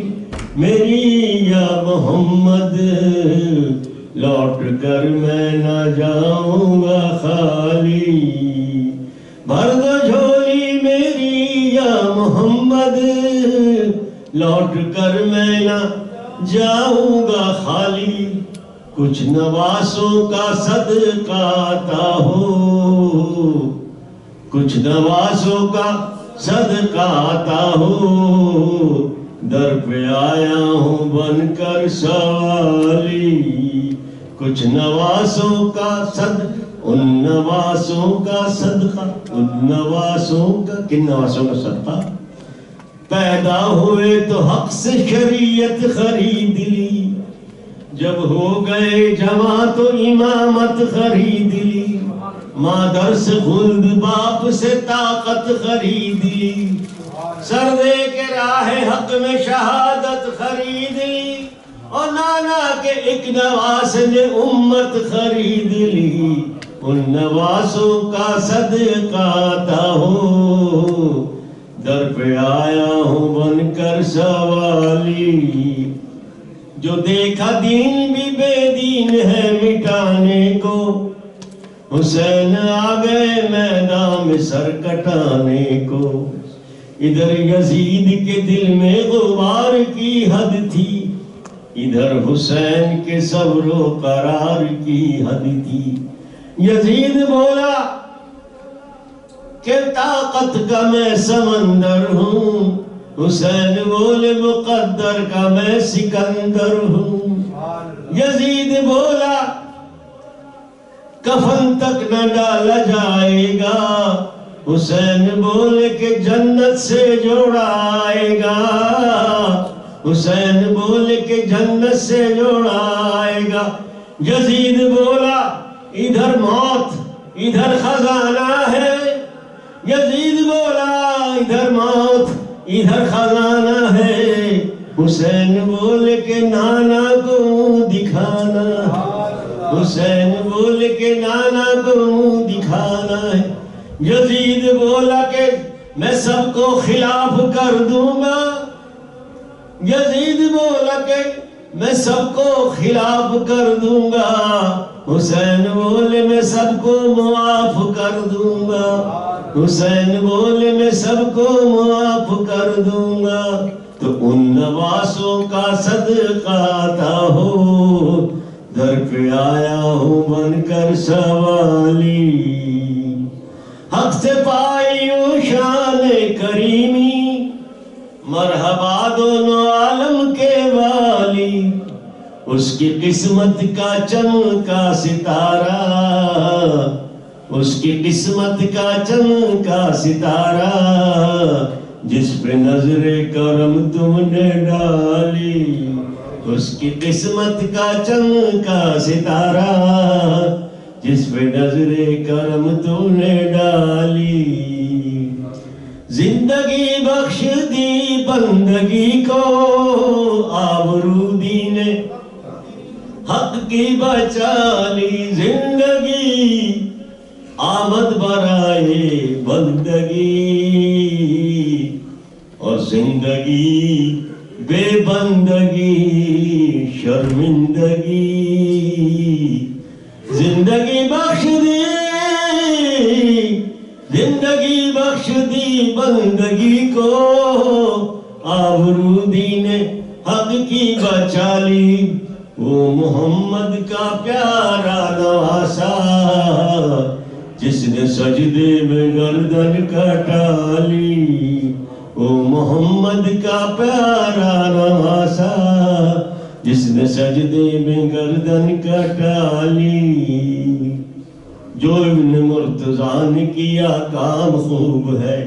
میری یا محمد، لوٹ کر میں نہ جاؤں گا خالی. بھر دو جھولی میری یا محمد، لوٹ کر میں نہ جاؤں گا خالی. کچھ نواسوں کا صدقہ آتا ہو، کچھ نواسوں کا صدقہ آتا ہو، در پہ آیا ہوں بن کر سوالی. کچھ نواسوں کا ان نواسوں کا صدقہ، ان نواسوں کا، کن نواسوں کا صدقہ؟ پیدا ہوئے تو حق سے شریعت خرید لی، جب ہو گئے جمع تو امامت خرید لی. مادر سے خلد باپ سے طاقت خرید لی، سر دے کے راہ حق میں شہادت خرید لی. اور نانا کے ایک نواس نے امت خرید لی. ان نواسوں کا صدقہ آتا ہو، در پہ آیا ہوں بن کر سوالی. جو دیکھا دین بھی بے دین ہے مٹانے کو، حسین آ گئے میدان میں سر کٹانے کو. ادھر یزید کے دل میں غبار کی حد تھی، ادھر حسین کے صبر و قرار کی حد تھی. یزید بولا کہ طاقت کا میں سمندر ہوں، حسین بولے مقدر کا میں سکندر ہوں. یزید بولا کفن تک نہ ڈالا جائے گا، حسین بولے کہ جنت سے جوڑا آئے گا. حسین بولے کہ جنت سے جوڑا آئے گا. یزید بولا ادھر موت ادھر خزانہ ہے، یزید بولا ادھر موت ادھر خزانہ ہے. حسین بولے کہ نانا کو دکھانا، حسین بولے کہ نانا کو دکھانا ہے. یزید بولا کہ میں سب کو خلاف کر دوں گا، یزید بولا کہ میں سب کو خلاف کر دوں گا. حسین بولے میں سب کو معاف کر دوں گا، حسین بولے میں سب کو معاف کر دوں گا، تو ان نواسوں کا صدقہ عطا ہو، در پہ آیا ہوں بن کر سوالی، حق سے پائیوں شان کریمی، مرحبا دونوں عالم کے والی، اس کی قسمت کا چمکا ستارہ، اس کی قسمت کا چمکا ستارہ، جس پہ نظر کرم تم نے ڈالی، اس کی قسمت کا چمکا ستارہ، جس پہ نظر کرم تم نے ڈالی، زندگی بخش دی بندگی کو آبرو دینے حق کی بچا لی، زندگی آمد برائے بندگی، اور زندگی بے بندگی شرمندگی، زندگی بخش دی، زندگی بخش دی بندگی کو آبرو دینے حق کی بچا لی، وہ محمد کا پیارا نواسا، جس نے سجدے میں گردن کٹا لی، وہ محمد کا پیارا نواسا، جس نے سجدے میں گردن کٹا لی، جو ابن مرتضیٰ نے کیا کام خوب ہے،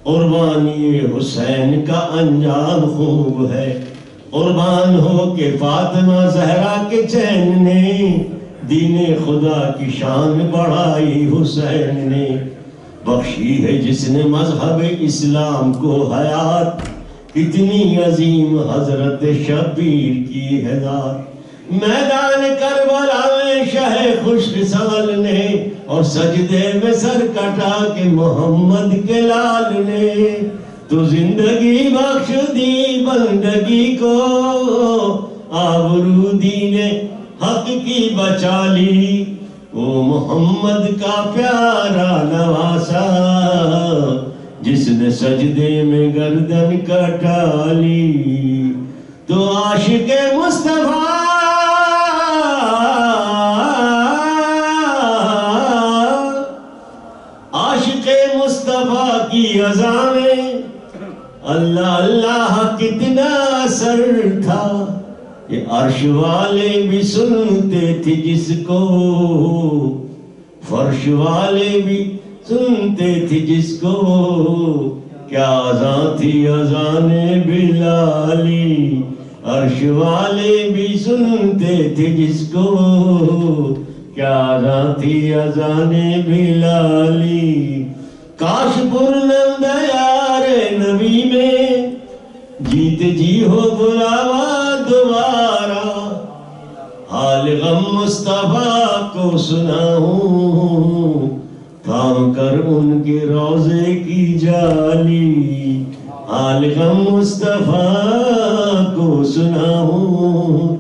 قربانی حسین کا انجام خوب ہے، قربان ہو کے فاطمہ زہرا کے چین نے دین خدا کی شان بڑھائی، حسین نے بخشی ہے جس نے مذہب اسلام کو حیات، کتنی عظیم حضرت شبیر کی ہے ذات، میدان کربلا میں شہ خشک سال نے، اور سجدے میں سر کٹا کے محمد کے لال نے، تو زندگی بخش دی بندگی کو آبرو دینے حق کی بچا لی، وہ محمد کا پیارا نواسا، جس نے سجدے میں گردن کٹا لی، تو عاشق مصطفیٰ عاشق مصطفیٰ کی اذان میں اللہ اللہ کتنا اثر تھا، یہ عرش والے بھی سنتے تھے جس کو، فرش والے بھی سنتے تھے جس کو، کیا اذان تھی اذان بلالی، عرش والے بھی سنتے تھے جس کو، کیا اذان تھی اذان بلالی، کاش پرنم دیار نبی میں جیت جی ہو بلاوا دوبارہ، حال غم مصطفیٰ کو سناؤں، تھام کر ان کے روضے کی جالی، حال غم مصطفیٰ کو سناؤں،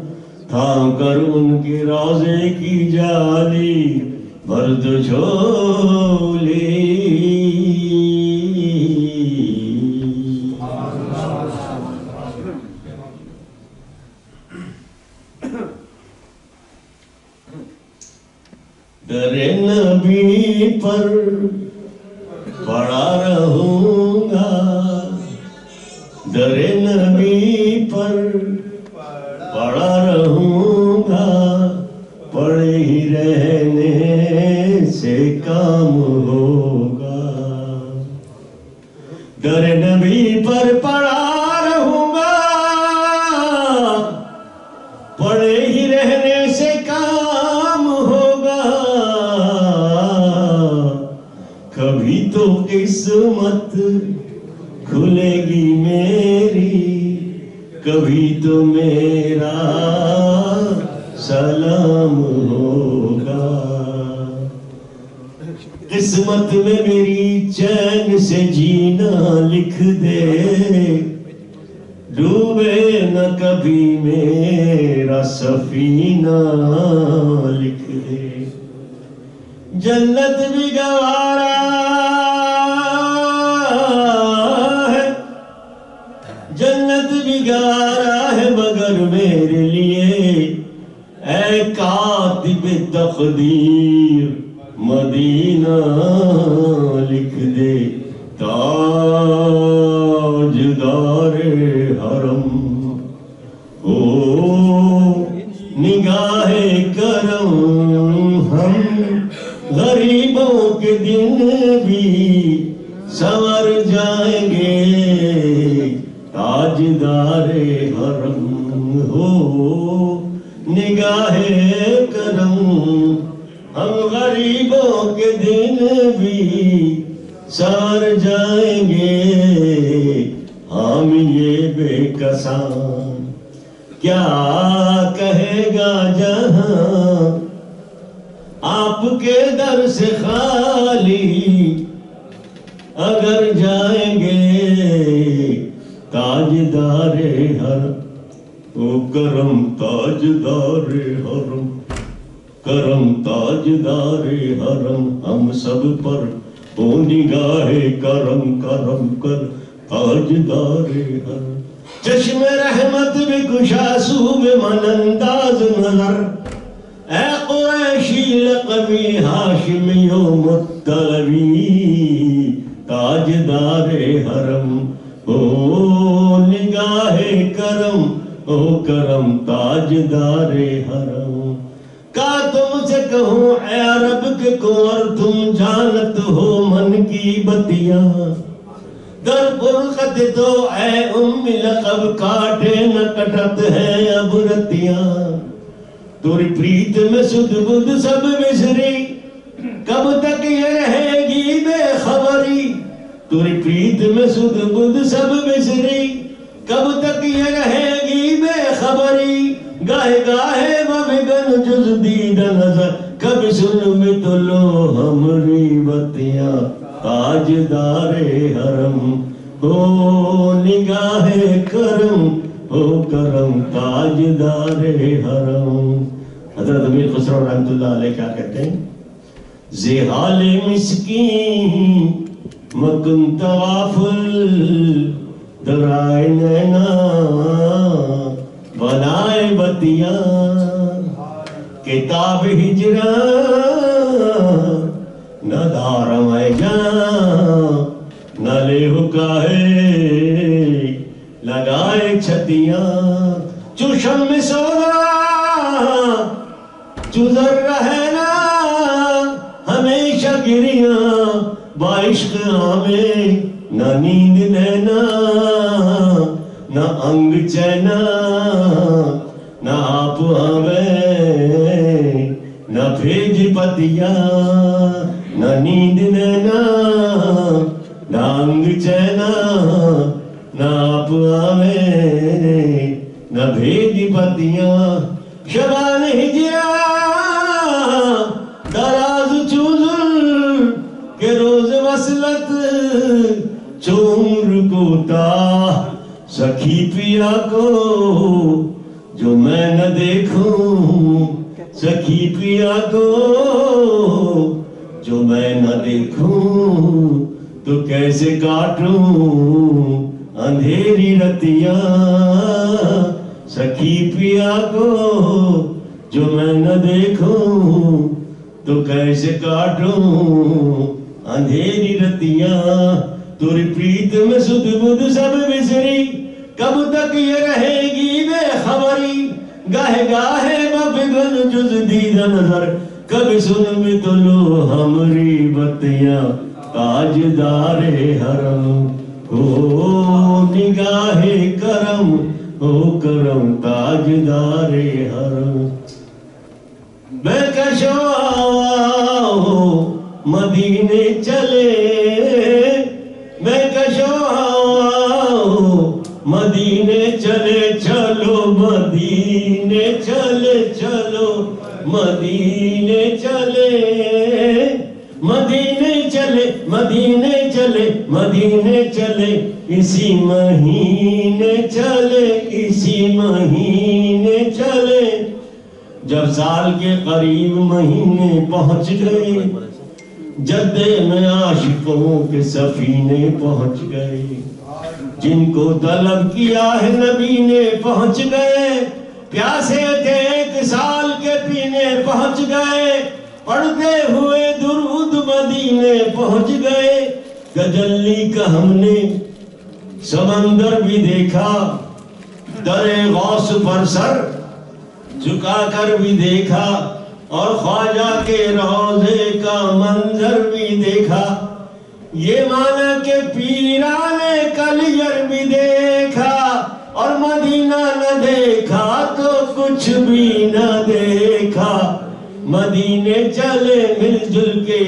تھام کر ان کے روضے کی جالی، برد جھولی در نبی پر پڑا رہوں گا، در نبی پر پڑا رہوں گا، پڑے ہی رہنے سے کام ہوگا، در نبی پر پڑا رہوں گا، پڑے ہی رہنے سے کام ہوگا، کبھی تو قسمت کھلے گی میری، کبھی تو میرا سلام ہوگا، قسمت میں میری چین سے جینا لکھ دے، ڈوبے نہ کبھی میرا میرا سفینہ لکھ دے. جنت بھی گوارا ہے، جنت بھی گوارا ہے مگر میرے لیے اے کاتب تقدیر مدینہ لکھ دے. تاجدار حرم او نگاہ کرم، ہم غریبوں کے دن بھی سنور جائیں گے. تاجدار حرم ہو نگاہ کرم، ہم غریبوں کے دن بھی سار جائیں گے. ہم یہ بے کساں کیا کہے گا جہاں آپ کے در سے خالی اگر جائیں گے. تاجدار حرم او کرم تاجدار حرم، کرم تاجدار حرم، ہم سب پر او نگاہ کرم کرم کر تاجدار حرم. چشم رحمت بھی کشا صوب من انداز نظر، اے قریشی لقبی ہاشمی و مطلبی. تاجدار حرم او نگاہ کرم، او کرم تاجدار حرم. کا تم سے کہوں اے عرب کے کنور، تم جانت ہو من کی بتیاں. در فرقت تو اے ام لقب کاٹے نہ کٹت ہے اب رتیاں. تیری پریت میں سدھ بدھ سب بسری، کب تک یہ رہے گی بے خبری. تیری پریت میں سدھ بدھ سب بسری، کب تک یہ رہے گی بے خبری. گاہے گاہے بگن جز دید نظر، کبھی سن میں تو لو ہمری بتیاں. تاجدار حرم ہو نگاہ کرم، ہو کرم تاجدار حرم. حضرت امیر خسرو رحمت اللہ علیہ کیا کہتے ہیں؟ زحال مسکین مکن توافل درائے نینا بنائے بتیاں. کتاب ہجران نہ دارم اے جان، نہ لے حکاہے لگائے چھتیاں. چوشم میں سودا چوزر رہے نا ہمیشہ گریاں. بعشق آمیں نہ نیند لینا، نہ انگ چینا، نہ آپ آمیں نہ بھیج پتیاں. نہ نیند لینا، نہ انگ چینا، نہ آپ آمیں نہ بھیج پتیاں. شبان ہجران دراز چوزل کے روز وصلت چومر کوتا. سکھی پیا کو جو میں نہ دیکھوں، سکھی پیا کو جو میں نہ دیکھوں، تو کیسے کاٹوں اندھیری رتیاں. سکھی پیا کو جو میں نہ دیکھوں، تو کیسے کاٹوں اندھیری رتیاں. تیری پریت میں سدھ بدھ سب بسری، کب تک یہ رہے گی بے خبری. گاہے گاہے بگن جز دید نظر، کبھی سن میں تو لو ہمری بتیاں. تاجدار حرم ہو نگاہ کرم، ہو کرم تاجدار حرم. میں کشو آؤ مدینے چلے، میں کشو آؤ مدینے چلے. چلو مدینے چلے، چلو مدینے چلے، مدینے چلے، مدینے مدینے چلے مدینے چلے اسی مہینے چلے اسی مہینے چلے جب سال کے قریب مہینے پہنچ گئے جدے میں عاشقوں کے سفینے پہنچ گئے جن کو طلب کیا ہے نبی نے پہنچ گئے پیاسے تھے 1 سال کے پینے پہنچ گئے پڑھتے ہوئے درود مدینے پہنچ گئے تجلی کا ہم نے سمندر بھی دیکھا در غوث پر سر جھکا کر بھی دیکھا اور خواجہ کے روضے کا منظر بھی دیکھا یہ مانا کہ پیران کلیجر بھی دیکھا اور مدینہ نہ دیکھا تو کچھ بھی نہ دیکھا مدینے چلے مل جل کے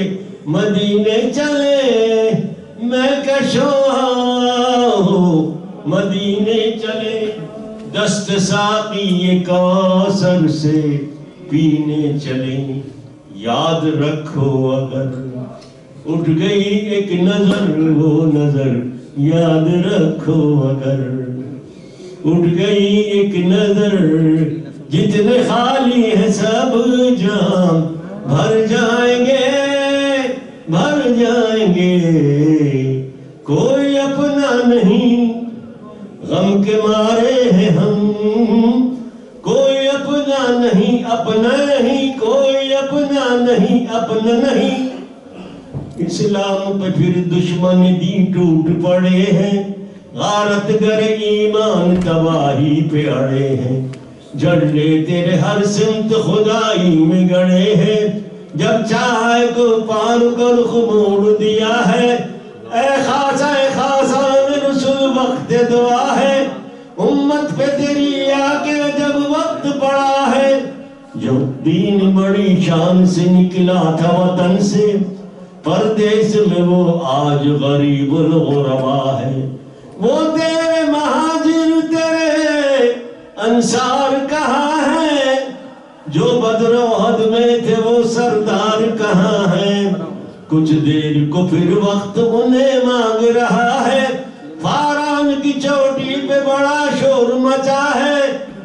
مدینے چلے میں کشو مدینے چلے دست ساقی یہ کوثر سے پینے چلے یاد رکھو اگر اٹھ گئی ایک نظر وہ نظر یاد رکھو اگر اٹھ گئی ایک نظر جتنے خالی ہے سب جام بھر جائیں گے کوئی اپنا نہیں غم کے مارے ہیں ہم کوئی اپنا نہیں اپنا نہیں کوئی اپنا نہیں اپنا نہیں اسلام پہ پھر دشمن دی ٹوٹ پڑے ہیں غارت گر ایمان تباہی پہ اڑے ہیں جھڑے تیرے ہر سمت خدائی میں گڑے ہیں جب چاہے کو پار کر خموڑ دیا ہے اے خاصا رسول وقت دعا ہے امت پہ تیری آکے جب وقت پڑا ہے جو دین بڑی شان سے نکلا تھا وطن سے پردیس میں وہ آج غریب الغربا ہے وہ تیرے مہاجر تیرے انصار کہاں ہیں جو بدر و احد میں تھے وہ سردار کہاں ہیں کچھ دیر کو پھر وقت انہیں مانگ رہا ہے فاران کی چوٹی پہ بڑا شور مچا ہے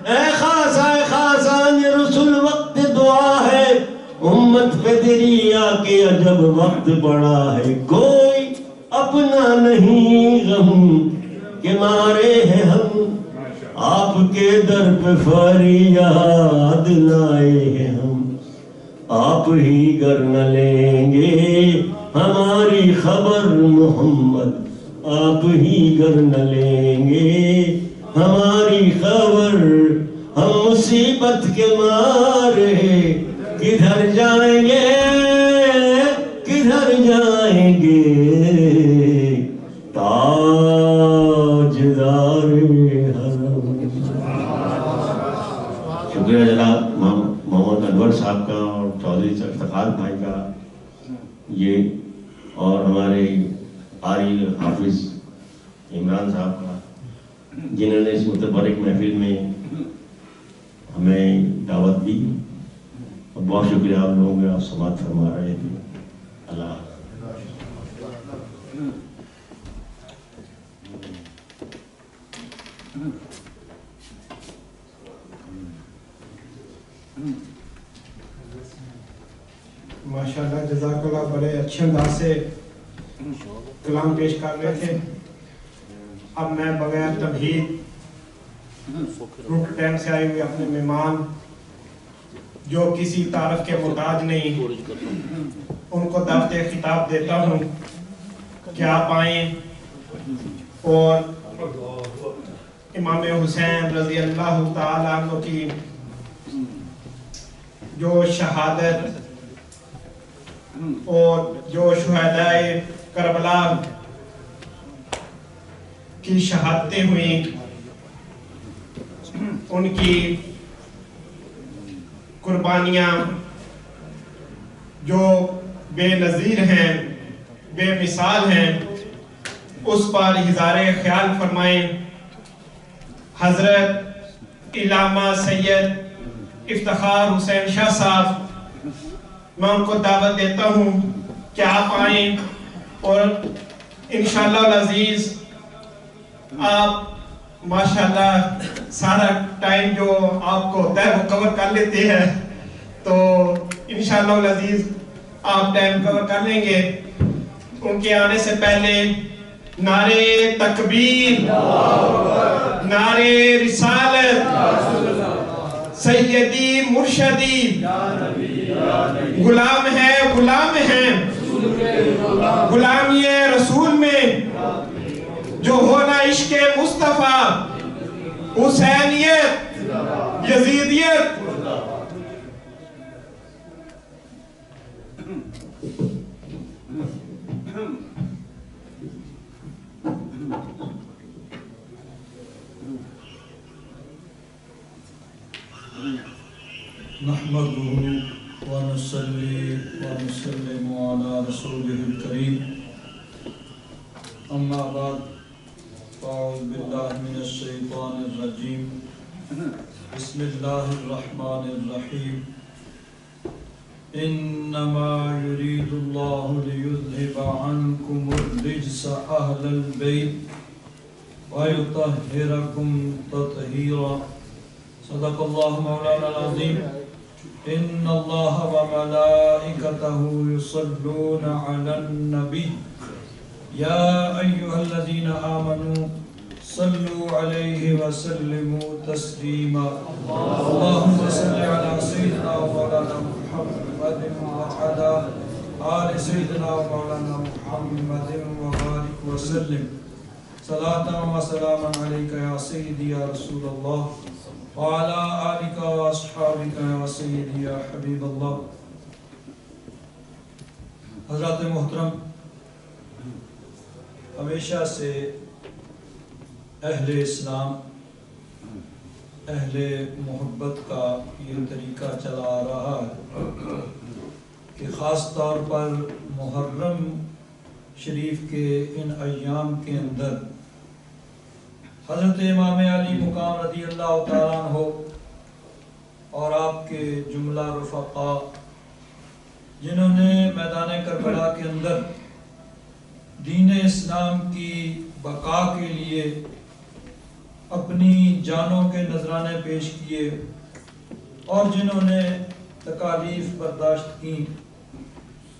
اے خاصان رسول وقت دعا ہے امت پہ تیری آکے عجب وقت پڑا ہے کوئی اپنا نہیں غم کے مارے ہیں ہم آپ کے در پہ فریاد لائے ہیں ہم آپ ہی گر نہ لیں گے ہماری خبر محمد آپ ہی گر نہ لیں گے ہماری خبر ہم مصیبت کے مارے کدھر جائیں گے تاجدار حرم شکریہ جناب محمد انور صاحب کا اور چودھری افتخار بھائی کا یہ اور ہمارے قاری حافظ عمران صاحب کا جنہوں نے اس متبرک محفل میں ہمیں دعوت دی اور بہت شکریہ آپ لوگوں کا آپ سماعت فرما رہے تھے اللہ ماشاءاللہ جزاک اللہ بڑے اچھے انداز سے کلام پیش کر رہے تھے اب میں بغیر تمہید روٹ ٹائم سے آئے ہوئے اپنے مہمان جو کسی تعارف کے محتاج نہیں ان کو دعوت خطاب دیتا ہوں کہ آپ آئیں اور امام حسین رضی اللہ تعالیٰ عنہ کی جو شہادت اور جو شہدائے کربلا کی شہادتیں ہوئیں ان کی قربانیاں جو بے نظیر ہیں بے مثال ہیں اس پر اظہار خیال فرمائیں حضرت علامہ سید افتخار حسین شاہ صاحب میں ان کو دعوت دیتا ہوں کہ آپ آئیں اور انشاءاللہ العزیز آپ ماشاءاللہ سارا ٹائم جو آپ کو ہوتا ہے وہ کور کر لیتے ہیں، تو انشاءاللہ العزیز آپ ٹائم کور کر لیں گے۔ ان کے آنے سے پہلے نعرے تکبیر، نعرے رسالت، سیدی مرشدی، غلام ہے غلام ہیں، غلامی رسول میں جو ہونا عشق مصطفیٰ، حسینیت، یزیدیت، نحمده ونصلي ونسلم على رسوله الكريم، أما بعد فأعوذ بالله من الشيطان الرجيم، بسم الله الرحمن الرحيم، إنما يريد الله ليذهب عنكم الرجس أهل البيت ويطهركم تطهيرا، صدق الله مولانا العظيم۔ إن الله وملائكته يصلون على النبي يا أيها الذين آمنوا صلوا عليه وسلموا تسليما، اللهم صل على سيدنا ومولانا محمد وعلى آل سيدنا ومولانا محمد وبارك وسلم، صلاة وسلاما عليك يا سيدي يا رسول الله وعلى آلك وأصحابك يا سيدي يا حبيب الله۔ حضرات محترم، ہمیشہ سے اہل اسلام، اہل محبت کا یہ طریقہ چلا آ رہا ہے کہ خاص طور پر محرم شریف کے ان ایام کے اندر حضرت امام علی مقام رضی اللہ تعالیٰ عنہ اور آپ کے جملہ رفقا جنہوں نے میدان کربلا کے اندر دین اسلام کی بقا کے لیے اپنی جانوں کے نذرانے پیش کیے اور جنہوں نے تکالیف برداشت کی،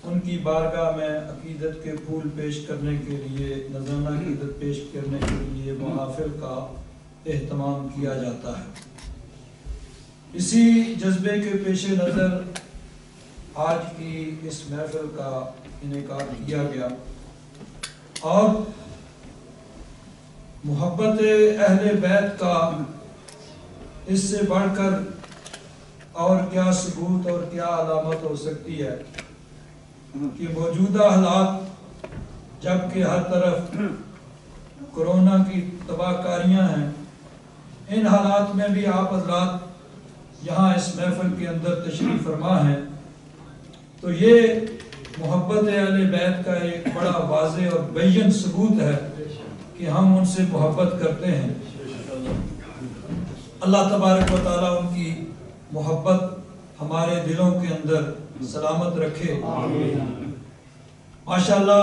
ان کی بارگاہ میں عقیدت کے پھول پیش کرنے کے لیے، نذرانہ عقیدت پیش کرنے کے لیے محافل کا اہتمام کیا جاتا ہے۔ اسی جذبے کے پیش نظر آج کی اس محفل کا انعقاد کیا گیا، اور محبت اہل بیت کا اس سے بڑھ کر اور کیا ثبوت اور کیا علامت ہو سکتی ہے کہ موجودہ حالات جبکہ ہر طرف کورونا کی تباہ کاریاں ہیں، ان حالات میں بھی آپ حضرات یہاں اس محفل کے اندر تشریف فرما ہیں، تو یہ محبت اہل بیت کا ایک بڑا واضح اور بین ثبوت ہے کہ ہم ان سے محبت کرتے ہیں۔ اللہ تبارک و تعالیٰ ان کی محبت ہمارے دلوں کے اندر سلامت رکھے۔ ماشاءاللہ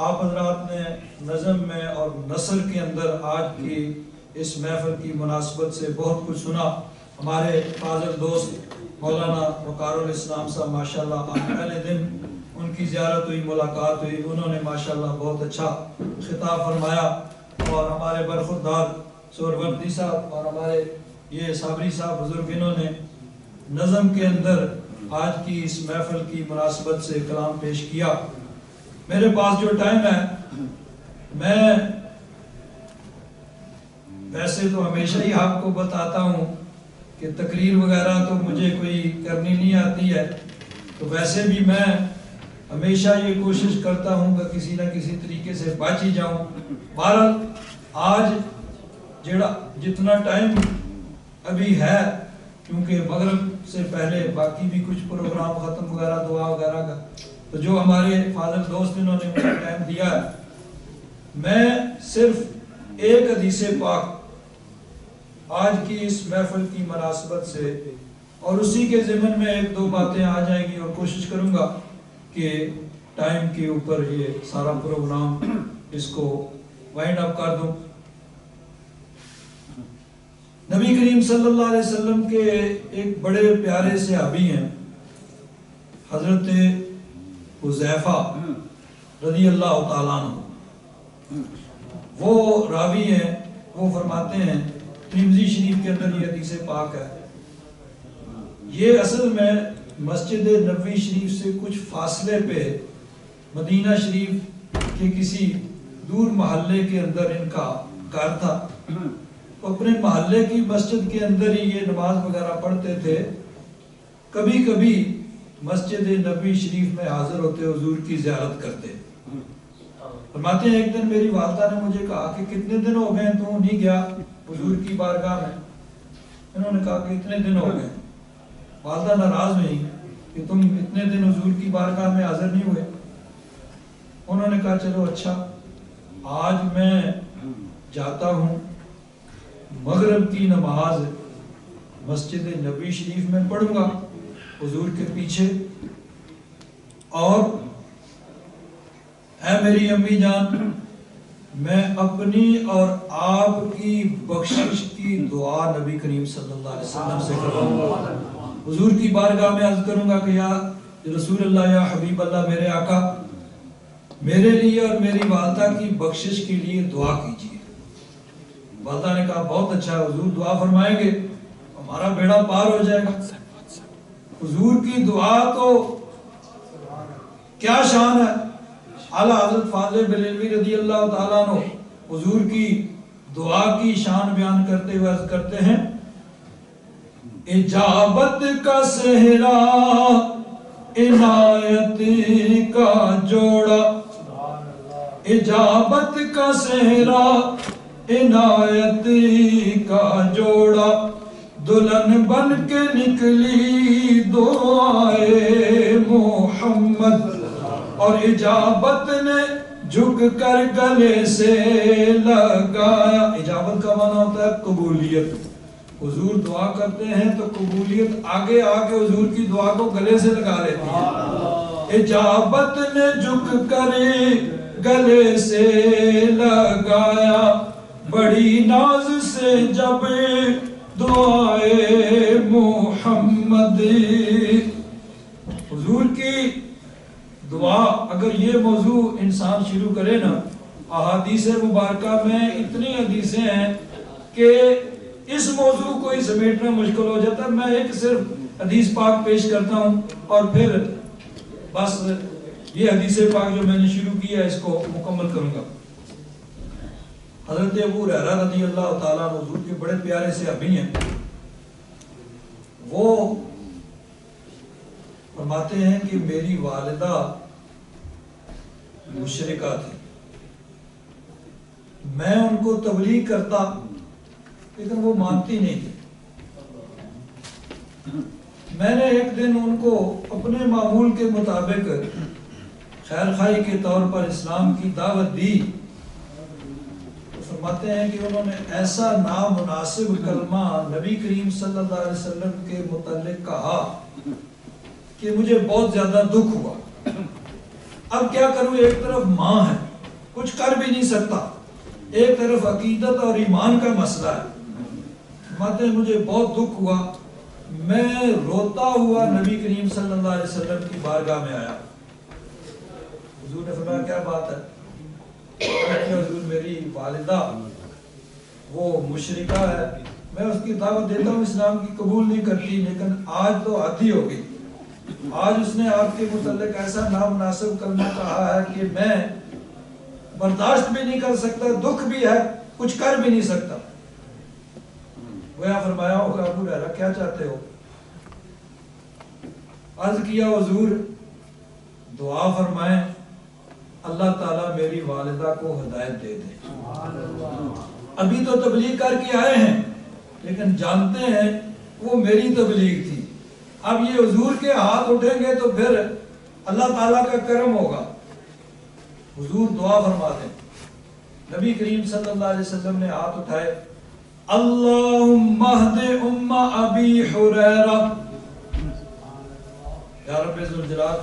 آپ حضرات نے نظم میں اور نثر کے اندر آج کی اس محفل کی مناسبت سے بہت کچھ سنا۔ ہمارے فاضل دوست مولانا وقار الاسلام صاحب ماشاءاللہ آج پہلے دن ان کی زیارت ہوئی، ملاقات ہوئی، انہوں نے ماشاءاللہ بہت اچھا خطاب فرمایا، اور ہمارے برخوردار سہروردی صاحب اور ہمارے یہ صابری صاحب بزرگ انہوں نے نظم کے اندر آج کی اس محفل کی مناسبت سے کلام پیش کیا۔ میرے پاس جو ٹائم ہے، میں ویسے تو ہمیشہ ہی آپ کو بتاتا ہوں کہ تقریر وغیرہ تو مجھے کوئی کرنی نہیں آتی ہے، تو ویسے بھی میں ہمیشہ یہ کوشش کرتا ہوں کہ کسی نہ کسی طریقے سے بچ ہی جاؤں۔ بہرحال آج جتنا ٹائم ابھی ہے، کیونکہ مغرب سے پہلے باقی بھی کچھ پروگرام ختم وغیرہ دعا وغیرہ کا، تو جو ہمارے فاضل دوست انہوں نے مجھے ٹائم دیا ہے، میں صرف ایک حدیث پاک آج کی اس محفل کی مناسبت سے اور اسی کے ضمن میں ایک دو باتیں آ جائیں گی، اور کوشش کروں گا کہ ٹائم کے اوپر یہ سارا پروگرام اس کو وائنڈ اپ کر دوں. نبی کریم صلی اللہ علیہ وسلم کے ایک بڑے پیارے صحابی ہیں حضرت حذیفہ رضی اللہ تعالیٰ عنہ. وہ راوی ہیں، وہ فرماتے ہیں، ترمذی شریف کے اندر یہ حدیث پاک ہے، یہ اصل میں مسجد نبوی شریف سے کچھ فاصلے پہ مدینہ شریف کے کسی دور محلے کے اندر ان کا گھر تھا. اپنے محلے کی مسجد کے اندر ہی یہ نماز وغیرہ پڑھتے تھے. کبھی کبھی مسجد نبوی شریف میں حاضر ہوتے، حضور کی زیارت کرتے. فرماتے ہیں ایک دن میری والدہ نے مجھے کہا کہ کتنے دن ہو گئے تو نہیں گیا حضور کی بارگاہ میں. انہوں نے کہا کہ اتنے دن ہو گئے. والدہ ناراض نہیں کہ تم اتنے دن حضور کی بارگاہ میں حاضر نہیں ہوئے. انہوں نے کہا چلو اچھا، آج میں جاتا ہوں، مغرب کی نماز مسجد نبوی شریف میں پڑھوں گا حضور کے پیچھے، اور اے میری امی جان، میں اپنی اور آپ کی بخشش کی دعا نبی کریم صلی اللہ علیہ وسلم سے کروں گا. حضور کی بارگاہ میں عرض کروں گا کہ یا رسول اللہ، یا حبیب اللہ، میرے آقا، میرے لیے اور میری والدہ کی بخشش کے لیے دعا کیجیے. والدہ نے کہا بہت اچھا، حضور دعا فرمائیں گے ہمارا بیڑا پار ہو جائے گا. حضور کی دعا تو کیا شان ہے. اعلیٰ حضرت فاضل بریلوی رضی اللہ تعالیٰ عنہ حضور کی دعا کی شان بیان کرتے ہوئے عرض کرتے ہیں، اجابت کا صحرا عنایت کا جوڑا، اجابت کا صحرا عنایت کا جوڑا، دلہن بن کے نکلی دعائے محمد، اور اجابت نے جھک کر گلے سے لگایا. اجابت کا معنی ہوتا ہے قبولیت. حضور دعا کرتے ہیں تو قبولیت آگے آگے حضور کی دعا کو گلے سے لگا لیتی ہے. اجابت نے جھک کر گلے سے لگایا، بڑی ناز سے جب دعائے محمد. حضور کی دعا اگر یہ موضوع انسان شروع کرے نا، احادیث مبارکہ میں اتنی حدیثیں ہیں کہ اس موضوع کو ہی سمیٹنا مشکل ہو جاتا ہے. میں ایک صرف حدیث پاک پیش کرتا ہوں اور پھر بس یہ حدیث پاک جو میں نے شروع کی ہے اس کو مکمل کروں گا. حضرت ابو ہریرہ رضی اللہ تعالیٰ عنہ حضور کے بڑے پیارے صحابی ہیں. وہ فرماتے ہیں کہ میری والدہ مشرکہ تھی، میں ان کو تبلیغ کرتا لیکن وہ مانتی نہیں تھی. میں نے ایک دن ان کو اپنے معمول کے مطابق خیر خواہی کے طور پر اسلام کی دعوت دی. فرماتے ہیں کہ انہوں نے ایسا نامناسب کلمہ نبی کریم صلی اللہ علیہ وسلم کے متعلق کہا کہ مجھے بہت زیادہ دکھ ہوا. اب کیا کروں، ایک طرف ماں ہے، کچھ کر بھی نہیں سکتا، ایک طرف عقیدت اور ایمان کا مسئلہ ہے. فرماتے ہیں مجھے بہت دکھ ہوا، میں روتا ہوا نبی کریم صلی اللہ علیہ وسلم کی بارگاہ میں آیا. حضور نے فرمایا کیا بات ہے؟ حضور میری والدہ وہ مشرکہ ہے، میں اس کی دعوت دیتا ہوں، اسلام کی قبول نہیں کرتی، لیکن آج تو عادی ہو گئی. آج اس نے آپ کے متعلق ایسا نامناسب کلمہ کہا ہے کہ میں برداشت بھی نہیں کر سکتا، دکھ بھی ہے، کچھ کر بھی نہیں سکتا. گویا فرمایا ہوگا ابو ہریرہ کیا چاہتے ہو؟ عرض کیا حضور دعا فرمائیں اللہ تعالیٰ میری والدہ کو ہدایت دے دے. ابھی تو تبلیغ کر کے آئے ہیں لیکن جانتے ہیں وہ میری تبلیغ تھی. اب یہ حضور کے ہاتھ اٹھیں گے تو پھر اللہ تعالیٰ کا کرم ہوگا. حضور دعا فرما دیں. نبی کریم صلی اللہ علیہ وسلم نے ہاتھ اٹھائے، اللہم اہد ام ابی حریرہ، یا رب ذوالجلال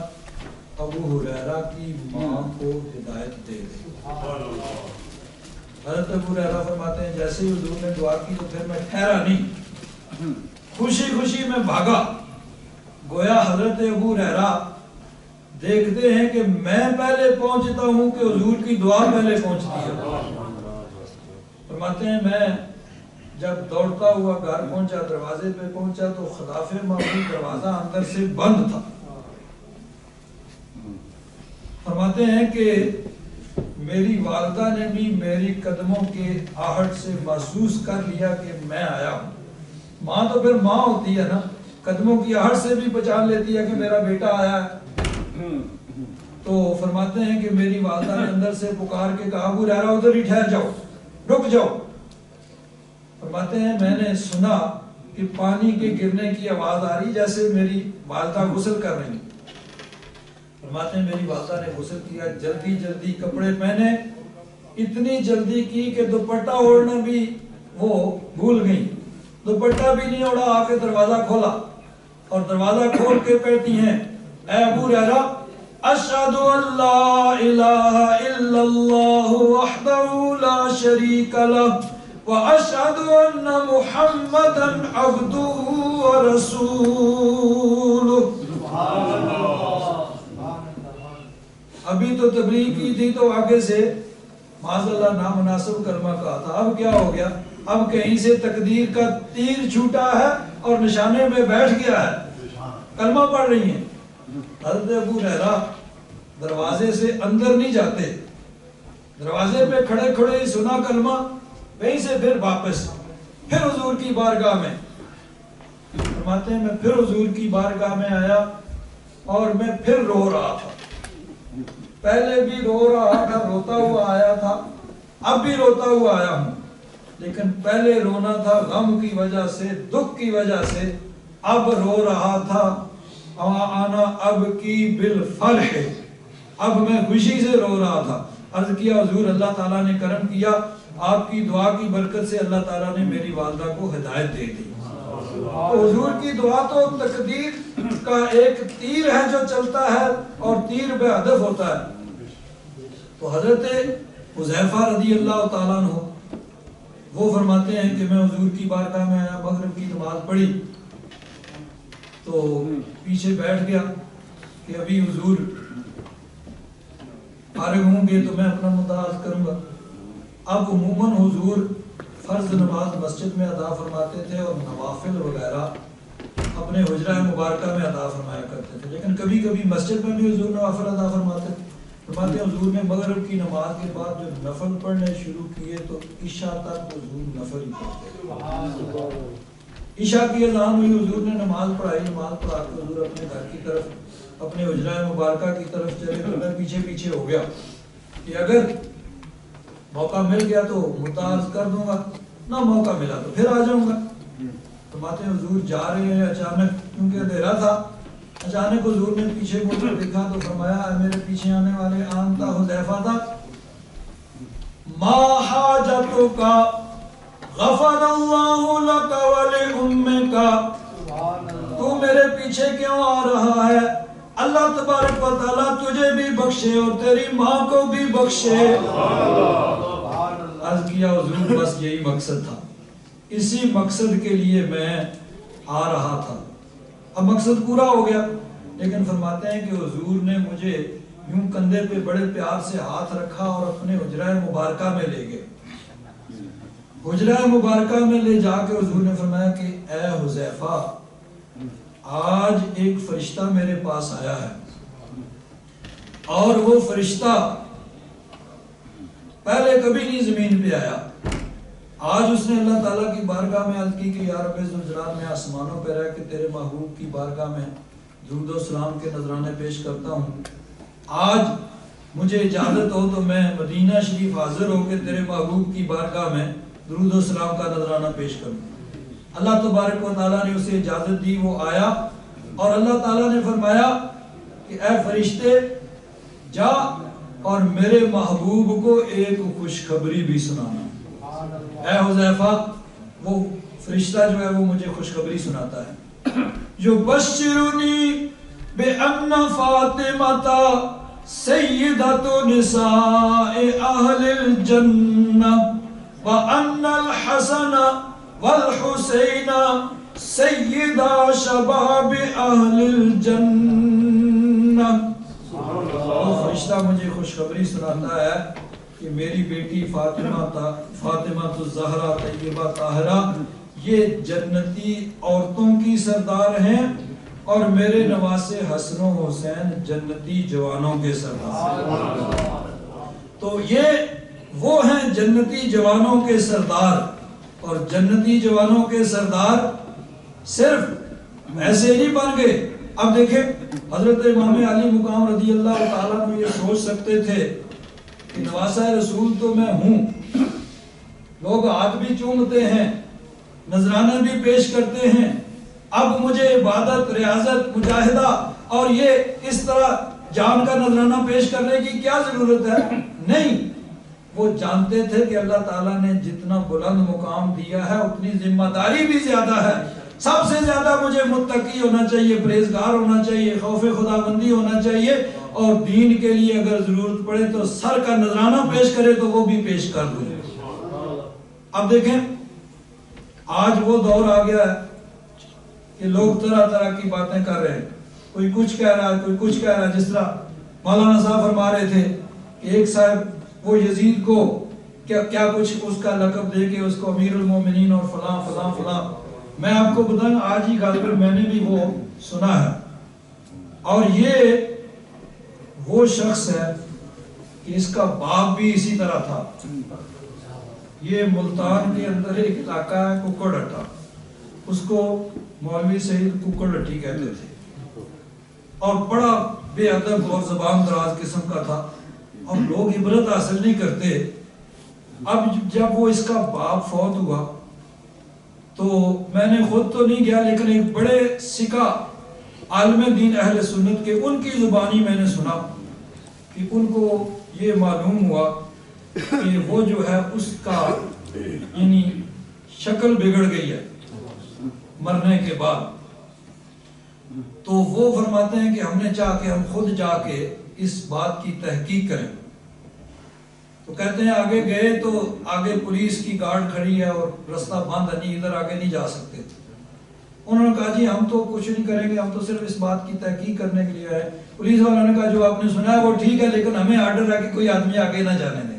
ابو ہریرہ کی ماں کو ہدایت دے دے۔ حضرت ابو ہریرہ فرماتے ہیں جیسے ہی حضور نے دعا کی تو پھر میں ٹھہرا نہیں، خوشی خوشی میں بھاگا۔ گویا حضرت ابو ہریرہ دیکھتے ہیں کہ میں پہلے پہنچتا ہوں کہ حضور کی دعا پہلے پہنچتی ہے۔ فرماتے ہیں میں جب دوڑتا ہوا گھر پہنچا، دروازے پہ پہنچا تو خلاف معمول دروازہ اندر سے بند تھا۔ فرماتے ہیں کہ میری والدہ نے بھی میری قدموں کے آہٹ سے محسوس کر لیا کہ میں آیا ہوں۔ ماں تو پھر ماں ہوتی ہے نا، قدموں کی آہٹ سے بھی پہچان لیتی ہے کہ میرا بیٹا آیا ہے۔ تو فرماتے ہیں کہ میری والدہ نے اندر سے پکار کے کہا ابو ہریرہ ادھر ہی ٹھہر جاؤ، رک جاؤ۔ فرماتے ہیں میں نے سنا کہ پانی کے گرنے کی آواز آ رہی جیسے میری والدہ غسل کر رہی۔ فرماتے ہیں میری والدہ نے غسل کیا، جلدی جلدی کپڑے پہنے، اتنی جلدی کی کہ دوپٹہ اوڑھنا بھی وہ بھول گئی، دوپٹہ بھی نہیں اوڑھا، آ کے دروازہ کھولا اور دروازہ کھول کے کہتی ہیں اے ابو ہریرہ اشہد ان لا الہ الا اللہ وحدہ لا شریک لہ واشہد ان محمدا عبدہ ورسولہ۔ ابھی تو تبلیغ کی تھی تو آگے سے معاذ اللہ نامناسب کلمہ کہا تھا، اب کیا ہو گیا؟ اب کہیں سے تقدیر کا تیر چھوٹا ہے اور نشانے میں بیٹھ گیا ہے، کلمہ پڑھ رہی ہیں۔ حضرت ابو ہریرہ دروازے سے اندر نہیں جاتے، دروازے پہ کھڑے کھڑے ہی سنا کلمہ، وہیں سے پھر واپس پھر حضور کی بارگاہ میں۔ فرماتے ہیں میں پھر حضور کی بارگاہ میں آیا اور میں پھر رو رہا تھا، پہلے بھی رو رہا تھا، روتا ہوا آیا تھا، اب بھی روتا ہوا آیا ہوں، لیکن پہلے رونا تھا غم کی وجہ سے، دکھ کی وجہ سے، اب رو رہا تھا آنا اب کی بالفرح، اب میں خوشی سے رو رہا تھا۔ عرض کیا حضور اللہ تعالیٰ نے کرم کیا، آپ کی دعا کی برکت سے اللہ تعالیٰ نے میری والدہ کو ہدایت دے دی۔ حضور کی دعا تو تقدیر کا ایک تیر ہے جو چلتا ہے اور تیر بے ہدف ہوتا ہے۔ تو حضرت حذیفہ رضی اللہ تعالیٰ عنہ وہ فرماتے ہیں کہ میں حضور کی بارگاہ میں آیا، مغرب کی نماز پڑھی تو پیچھے بیٹھ گیا کہ ابھی حضور فارغ ہوں گے تو میں اپنا مدعا کروں گا۔ اب عموماً حضور فرض نماز مسجد میں ادا فرماتے تھے اور نوافل وغیرہ اپنے حجرہ مبارکہ میں ادا فرمایا کرتے تھے، لیکن کبھی کبھی مسجد میں بھی حضور نوافل ادا فرماتے تھے۔ فرماتے ہیں حضور نے مغرب کی نماز کے بعد جو نفل پڑھنے شروع کیے تو عشاء تک حضور نفل ہی پڑھتے۔ عشاء کی اذان ہوئی، حضور نے نماز پڑھائی، نماز پڑھا کے حضور اپنے گھر کی طرف اپنے حجرہ مبارکہ کی طرف چلے، تو میں پیچھے پیچھے ہو گیا کہ اگر موقع مل گیا تو متعارض کر دوں گا، نہ موقع ملا تو پھر آ جاؤں گا۔ فرماتے ہیں حضور جا رہے ہیں، اچانک کیونکہ اندھیرا تھا، اچانک حضور نے پیچھے مڑ کر دیکھا تو فرمایا اے میرے پیچھے آنے والے آنتا حذیفہ تھا، ما حاجتک غفر اللہ لک ولأمک، تو میرے پیچھے کیوں آ رہا ہے؟ اللہ تبارک و تعالیٰ تجھے بھی بخشے اور تیری ماں کو بھی بخشے۔ عرض کیا حضور بس یہی مقصد تھا، اسی مقصد کے لیے میں آ رہا تھا، اب مقصد پورا ہو گیا۔ لیکن فرماتے ہیں کہ حضور نے مجھے یوں کندھے پہ بڑے پیار سے ہاتھ رکھا اور اپنے حجرہ مبارکہ میں لے گئے۔ حجرہ مبارکہ میں لے جا کے حضور نے فرمایا کہ اے حذیفہ آج ایک فرشتہ میرے پاس آیا ہے، اور وہ فرشتہ پہلے کبھی نہیں زمین پہ آیا، آج اس نے اللہ تعالیٰ کی بارگاہ میں عرض کی کہ یا رب ذوالجلال میں آسمانوں پہ رہ کے تیرے محبوب کی بارگاہ میں درود و سلام کے نذرانے پیش کرتا ہوں، آج مجھے اجازت ہو تو میں مدینہ شریف حاضر ہو کے تیرے محبوب کی بارگاہ میں درود و سلام کا نذرانہ پیش کروں۔ اللہ تبارک و تعالیٰ نے اسے اجازت دی، وہ آیا اور اللہ تعالیٰ نے فرمایا کہ اے فرشتے جا اور میرے محبوب کو ایک خوشخبری بھی سنانا۔ اے حذیفہ وہ فرشتہ جو ہے وہ مجھے خوشخبری سناتا ہے، جو بشرنی بأن فاطمة سيدة نساء أهل الجنة وأن الحسن والحسين سيدا شباب أهل الجنة. وہ فرشتہ مجھے خوشخبری سناتا ہے کہ میری بیٹی فاطمہ الزہرا طیبہ طاہرہ یہ جنتی عورتوں کی سردار ہیں اور میرے نواسے حسن و حسین جنتی جوانوں کے سردار. تو یہ وہ ہیں جنتی جوانوں کے سردار. اور جنتی جوانوں کے سردار صرف ایسے نہیں بن گئے. اب دیکھیں حضرت امام علی مقام رضی اللہ تعالیٰ عنہ یہ سوچ سکتے تھے کہ نواسہ رسول تو میں ہوں, لوگ ہاتھ بھی چومتے ہیں, نذرانے بھی پیش کرتے ہیں, اب مجھے عبادت, ریاضت, مجاہدہ اور یہ اس طرح جان کا نذرانہ پیش کرنے کی کیا ضرورت ہے؟ نہیں, وہ جانتے تھے کہ اللہ تعالیٰ نے جتنا بلند مقام دیا ہے اتنی ذمہ داری بھی زیادہ ہے. سب سے زیادہ مجھے متقی ہونا چاہیے, پرہیزگار ہونا چاہیے, خوف خدا بندی ہونا چاہیے, اور دین کے لیے اگر ضرورت پڑے تو سر کا نذرانہ پیش کرے تو وہ بھی پیش کر دوں. اب دیکھیں آج وہ دور آ گیا ہے کہ لوگ طرح طرح کی باتیں کر رہے ہیں, کوئی کچھ کہہ رہا ہے, کوئی کچھ کہہ رہا ہے. جس طرح مولانا صاحب فرما رہے تھے کہ ایک صاحب وہ یزید کو کیا کچھ اس کا لقب دے کے اس کو امیر المومنین اور فلاں فلاں فلاں. میں آپ کو بتاؤں آج ہی غالباً میں نے بھی وہ سنا ہے, اور یہ وہ شخص ہے کہ اس کا باپ بھی اسی طرح تھا. یہ ملتان کے اندر ایک علاقہ ہے ککڑ اٹا, اس کو مولوی سعید ککڑ اٹی کہتے تھے, اور بڑا بے ادب اور زبان دراز قسم کا تھا, اور لوگ عبرت حاصل نہیں کرتے. اب جب وہ اس کا باپ فوت ہوا تو میں نے خود تو نہیں گیا, لیکن ایک بڑے سکا عالم دین اہل سنت کے ان کی زبانی میں نے سنا کہ ان کو یہ معلوم ہوا کہ وہ جو ہے اس کا یعنی شکل بگڑ گئی ہے مرنے کے بعد. تو وہ فرماتے ہیں کہ ہم نے چاہ کے ہم خود جا کے اس بات کی تحقیق کریں. تو کہتے ہیں آگے گئے تو آگے پولیس کی گارڈ کھڑی ہے اور رستہ بند ہے, نہیں ادھر آگے نہیں جا سکتے. انہوں نے کہا جی ہم تو کچھ نہیں کریں گے, ہم تو صرف اس بات کی تحقیق کرنے کے لیے آئے. پولیس والوں نے کہا جو آپ نے سنا ہے وہ ٹھیک ہے, لیکن ہمیں آرڈر ہے کہ کوئی آدمی آگے نہ جانے دیں.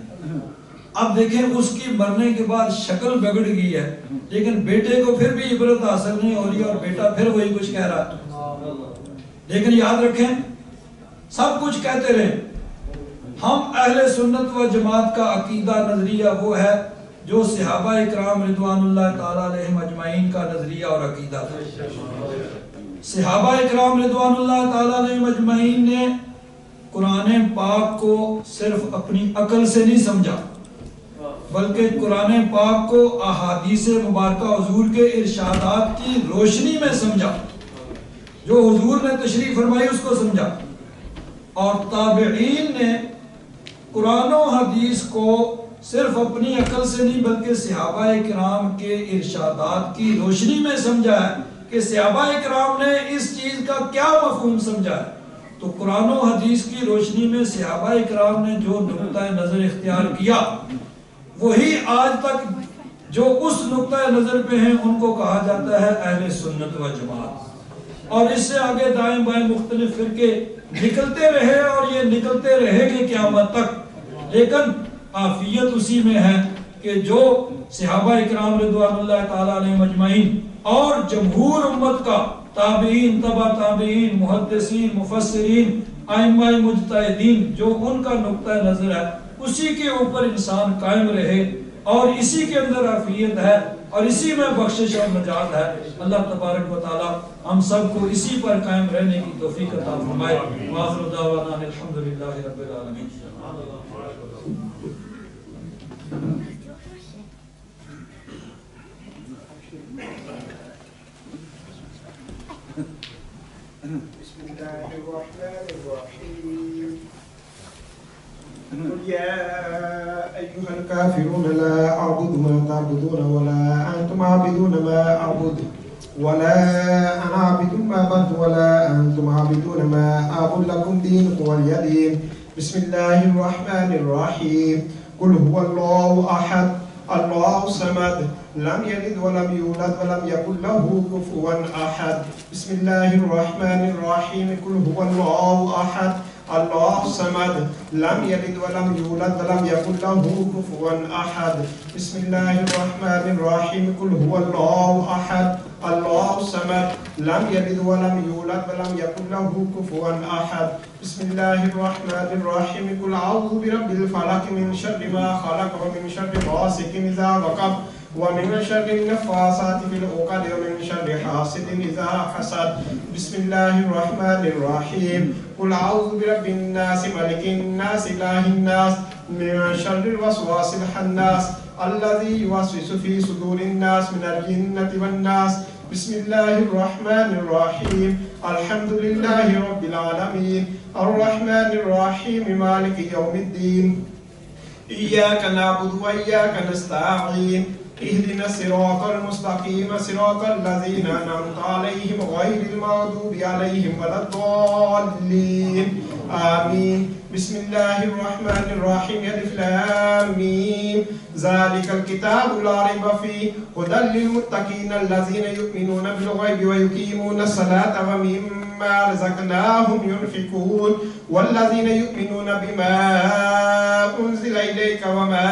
اب دیکھیں اس کی مرنے کے بعد شکل بگڑ گئی ہے, لیکن بیٹے کو پھر بھی عبرت حاصل نہیں ہو رہی, اور بیٹا پھر وہی کچھ کہہ رہا. لیکن یاد رکھیں سب کچھ کہتے رہیں, ہم اہل سنت و جماعت کا عقیدہ نظریہ وہ ہے جو صحابہ اکرام رضوان اللہ تعالیٰ علیہم اجمعین کا نظریہ اور عقیدہ تھا. صحابہ اکرام رضوان اللہ تعالیٰ علیہم اجمعین نے قرآن پاک کو صرف اپنی عقل سے نہیں سمجھا, بلکہ قرآن پاک کو احادیث مبارکہ حضور کے ارشادات کی روشنی میں سمجھا, جو حضور نے تشریح فرمائی اس کو سمجھا. اور تابعین نے قرآن و حدیث کو صرف اپنی عقل سے نہیں بلکہ صحابہ کرام کے ارشادات کی روشنی میں سمجھا ہے کہ صحابہ کرام نے اس چیز کا کیا مفہوم سمجھا ہے. تو قرآن و حدیث کی روشنی میں صحابہ کرام نے جو نقطہ نظر اختیار کیا وہی آج تک جو اس نقطہ نظر پہ ہیں ان کو کہا جاتا ہے اہل سنت و جماعت. اور اس سے آگے دائیں بائیں مختلف فرقے نکلتے رہے اور یہ نکلتے رہے گے قیامت تک, لیکن عافیت اسی میں ہے کہ جو صحابہ اکرام رضوان اللہ تعالیٰ علیہ مجمعین اور جمہور امت کا تابعین, تبع تابعین, محدثین, مفسرین, ائمہ مجتہدین, جو ان کا نقطہ نظر ہے اسی کے اوپر انسان قائم رہے, اور اسی کے اندر عافیت ہے اور اسی میں بخشش اور نجات ہے. اللہ تبارک و تعالی ہم سب کو اسی پر قائم رہنے کی توفیق عطا فرمائے. وآخر دعوانا الحمدللہ رب العالمین. بسم الله الرحمن الرحيم. قل يا أيها الكافرون لا أعبد ما تعبدون ولا أنتم عابدون ما أعبد ولا أنا عابد ما عبدتم ولا أنتم عابدون ما أعبد لكم دينكم ولي دين. بسم الله الرحمن الرحيم. قل هو الله أحد الله الصمد لم يلد ولم يولد ولم يكن له كفوا أحد. بسم الله الرحمن الرحيم. قل هو الله أحد الله الصمد لم يلد ولم يولد ولم يكن له كفوا أحد. بسم الله الرحمن الرحيم. قل هو الله أحد الله الصمد لم يلد ولم يولد ولم يكن له كفوا أحد. بسم الله الرحمن الرحيم. قل أعوذ برب الفلق من شر ما خلق ومن شر غاسق إذا وقب ومن شر النفاثات في العقد ومن شر حاسد إذا حسد. بسم الله الرحمن الرحيم. قل أعوذ برب الناس ملك الناس إله الناس من شر الوسواس الخناس الذي يوسوس في صدور الناس من الجنة والناس. بسم الله الرحمن الرحيم. الحمد لله رب العالمين الرحمن الرحيم مالك يوم الدين إياك نعبد وإياك نستعين اهدنا الصراط المستقيم صراط الذين أنعمت عليهم غير المغضوب عليهم ولا الضالين آمين. بسم الله الرحمن الرحيم. ألف لام ميم ذلك الكتاب لا ريب فيه هدى للمتقين الذين يؤمنون بالغيب ويقيمون الصلاة ومما رزقناهم ينفقون والذين يؤمنون بما أنزل إليك وما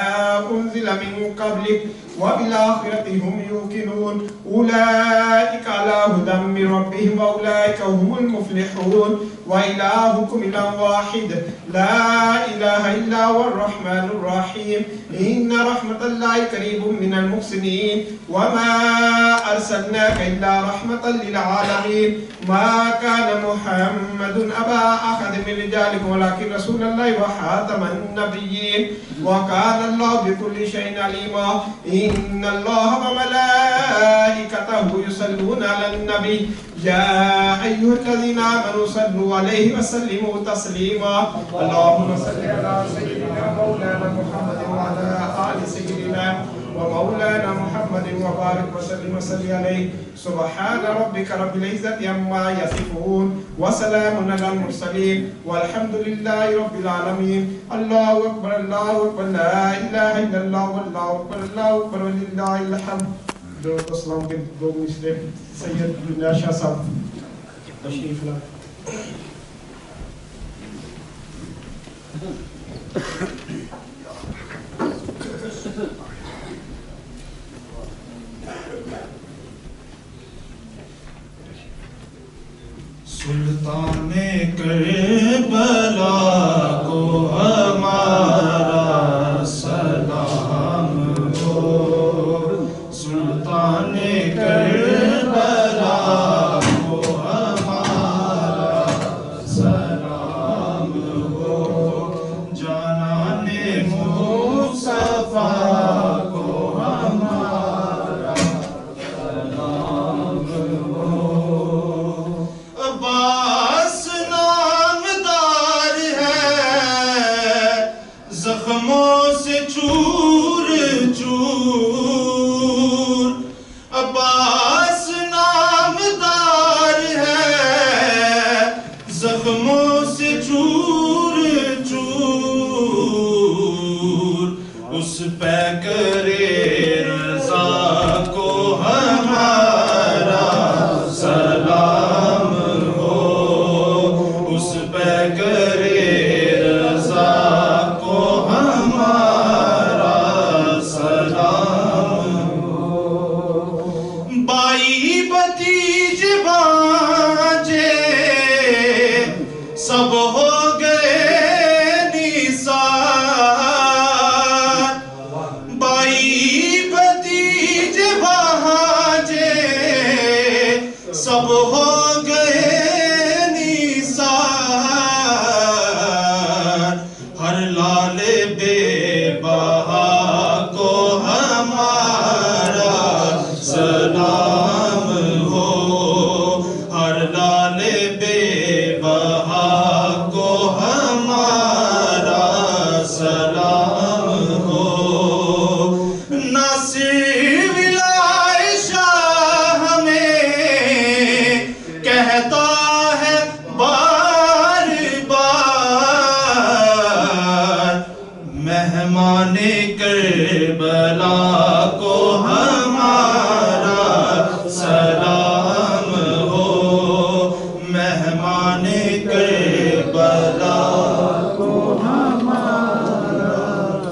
أنزل من قبلك وبالآخرة هم يوقنون أولئك على هدى من ربهم وأولئك هم المفلحون. وإلهكم إله واحد لا إله إلا هو الرحمن الرحيم. إن رحمة الله قريب من المحسنين وما أرسلناك إلا رحمة للعالمين. ما كان محمد أبا أحد من رجالكم ولكن رسول الله وخاتم النبيين وكان الله بكل شيء عليما. إن الله وملائكته يصلون على النبي يا أيها الذين آمنوا صلوا عليه وسلموا تسليما. اللهم صل على سيدنا مولانا محمد وعلى آل سيدنا ومولانا محمد وبارك وسلم وصل عليه. سبحان ربك رب العزة عما يصفون وسلام على المرسلين والحمد لله رب العالمين. الله أكبر الله أكبر لا إله إلا الله والله أكبر الله أكبر ولله الحمد. درود السلام کے دو مصرے سید دنیا شاہ صاحب تشریف لائے. سلطان کربلا کو ہمارا سلام ہو. سلطان کربلا کو ہمارا سلام ہو. جانان مصطفیٰ کو ہمارا سلام ہو. عباس نامدار ہے زخموں سے چور چور. عباس نامدار ہے زخموں سے چور چور. اس پہ کرے رضا کو ہمارا سلام ہو. اس پہ کرے رضا کو ہمارا سلام ہو. بائی بتیج بانجے سب ہو گئے نثار. بائی بتیج بانجے سب ہو گئے نثار. ہر لال بے بہا کو ہمارا سلام ہو. ہر لال بے بہا کو ہمارا سلام ہو. ناصر ولائے شاہ ہمیں کربلا کو ہمارا سلام ہو، مہمان کربلا کو ہمارا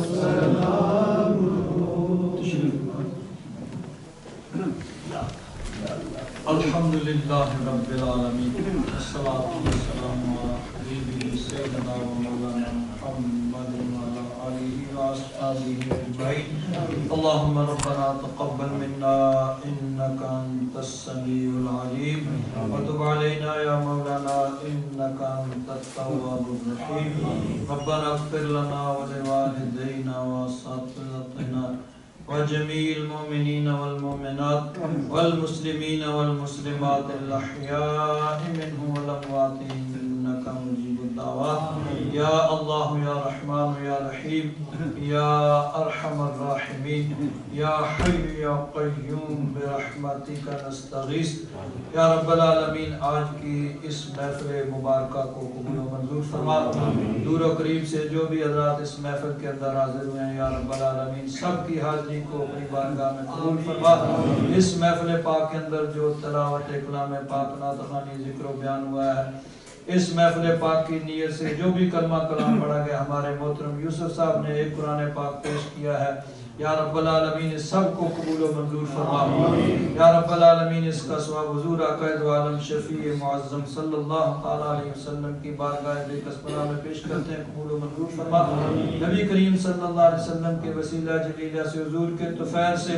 سلام ہو۔ الحمدللہ رب العالمین، الصلاۃ والسلام علی حبیبہ سیدنا و مولانا محمد وعلی آلہ واصحابہ اجمعین۔ اللہم ربنا تقبل منا انک انت السمیع العلیم وتب علینا یا مولانا انک انت التواب الرحیم۔ ربنا اغفر لنا ولوالدینا واساتذتنا وجميع المؤمنين والمؤمنات والمسلمين والمسلمات الأحياء منهم والأموات إنك مجيب الدعوات يا الله يا رحمن يا رحيم يا أرحم الراحمين يا حي يا قيوم برحمتك نستغيث یا رب العالمین۔ آج کی اس محفل مبارکہ کو قبول و منظور فرما، دور و قریب سے جو بھی حضرات اس محفل کے اندر حاضر ہوئے ہیں یا رب العالمین سب کی حاضری کو اپنی بارگاہ میں قبول فرما۔ اس محفل پاک کے اندر جو تلاوت کلام پاک نعت خوانی ذکر و بیان ہوا ہے، اس محفل پاک کی نیت سے جو بھی کلمہ کلام پڑھا گیا، ہمارے محترم یوسف صاحب نے ایک قرآن پاک پیش کیا ہے، یا رب العالمین اس سب کو قبول و منظور فرما۔ یا رب العالمین اس کا ثواب حضور آقا دو عالم شفیع معظم صلی اللہ تعالیٰ علیہ وسلم کی بارگاہ بے کسبنا میں پیش کرتے ہیں، قبول و منظور فرما۔ نبی کریم صلی اللہ علیہ وسلم کے وسیلہ جلیلہ سے حضور کے طفیل سے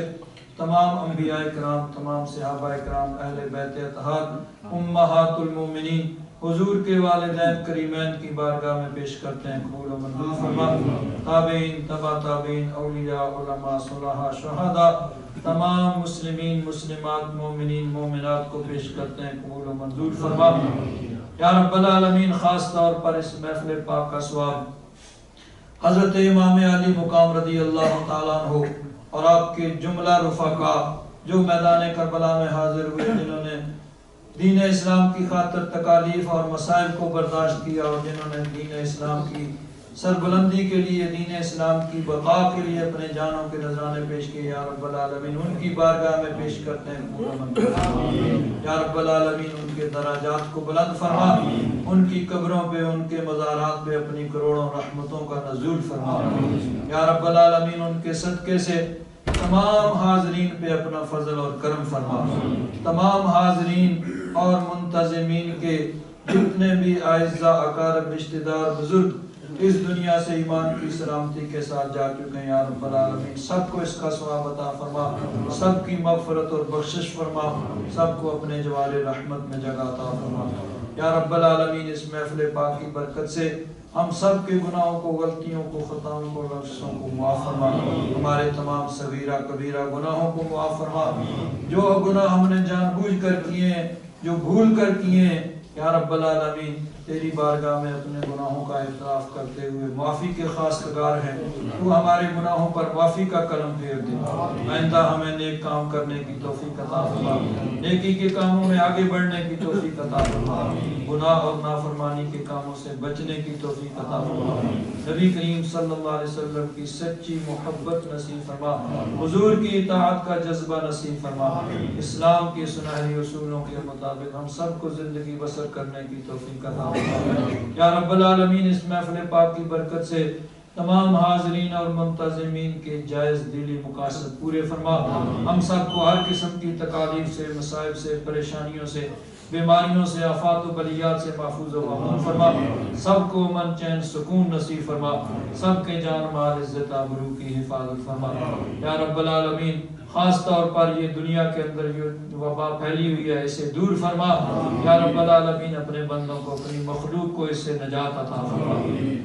تمام انبیاء کرام، تمام صحابہ کرام، اہل بیت اطہار، امہات المومنین، حضور کے والدین کریمین کی بارگاہ میں پیش کرتے ہیں، قبول و منظور فرما۔ تابعین، تبع تابعین، اولیاء، علماء، صلحاء، شہداء، تمام مسلمین، مسلمات، مومنین، مومنات کو پیش کرتے ہیں، قبول و منظور فرما۔ یا رب العالمین خاص طور پر اس محفل پاک کا ثواب حضرت امام علی مقام رضی اللہ تعالیٰ عنہ اور آپ کے جملہ رفقا جو میدان کربلا میں حاضر ہوئے، جنہوں نے دین اسلام کی خاطر تکالیف اور مصائب کو برداشت کیا، اور جنہوں نے دین اسلام کی سربلندی کے لیے، دین اسلام کی بقا کے لیے اپنے جانوں کے نذرانے پیش کیے، یا رب العالمین ان کی بارگاہ میں پیش کرتے ہیں، یا رب العالمین ان کے درجات کو بلند فرما، ان کی قبروں پہ، ان کے مزارات پہ اپنی کروڑوں رحمتوں کا نزول فرما، یا رب العالمین ان کے صدقے سے تمام حاضرین پہ اپنا فضل اور کرم فرما۔ تمام حاضرین اور منتظمین کے جتنے بھی اعزاء، اقارب، رشتہ دار، بزرگ اس دنیا سے ایمان کی سلامتی کے ساتھ جا چکے ہیں، یا رب العالمین سب کو اس کا ثواب عطا فرما، سب کی مغفرت اور بخشش فرما، سب کو اپنے جوال رحمت میں جگہ عطا فرما۔ یا رب العالمین اس محفل پاک کی برکت سے ہم سب کے گناہوں کو، غلطیوں کو، خطاؤں کو، لفظوں کو معاف فرما، ہمارے تمام صغیرہ کبیرہ گناہوں کو معاف فرما، جو گناہ ہم نے جان بوجھ کر کیے ہیں، جو بھول کر کیے ہیں، یا رب العالمین تیری بارگاہ میں اپنے گناہوں کا اعتراف کرتے ہوئے معافی کے خواستگار ہیں، تو ہمارے گناہوں پر معافی کا قلم پھیر دے، آئندہ ہمیں نیک کام کرنے کی توفیق عطا فرما، نیکی کے کاموں میں آگے بڑھنے کی توفیق عطا فرما، گناہ اور نافرمانی کے کاموں سے بچنے کی توفیق عطا فرما، نبی کریم صلی اللہ علیہ وسلم کی سچی محبت نصیب فرما، حضور کی اطاعت کا جذبہ نصیب فرما، اسلام کے سنہری اصولوں کے مطابق ہم سب کو زندگی بسر کرنے کی توفیق عطا فرما۔ یا رب العالمین اس محفل پاک کی برکت سے تمام حاضرین اور منتظمین کے جائز دلی مقاصد پورے فرما، ہم سب کو ہر قسم کی تکالیف سے، مصائب سے، پریشانیوں سے، بیماریوں سے، آفات و بلیات سے محفوظ و امان فرما، سب کو امن، چین، سکون نصیب فرما، سب کے جان مال، عزت آبرو کی حفاظت فرما۔ یا رب العالمین خاص طور پر یہ دنیا کے اندر جو وبا پھیلی ہوئی ہے اسے دور فرما، یا رب العالمین اپنے بندوں کو، اپنی مخلوق کو اس سے نجات عطا فرما،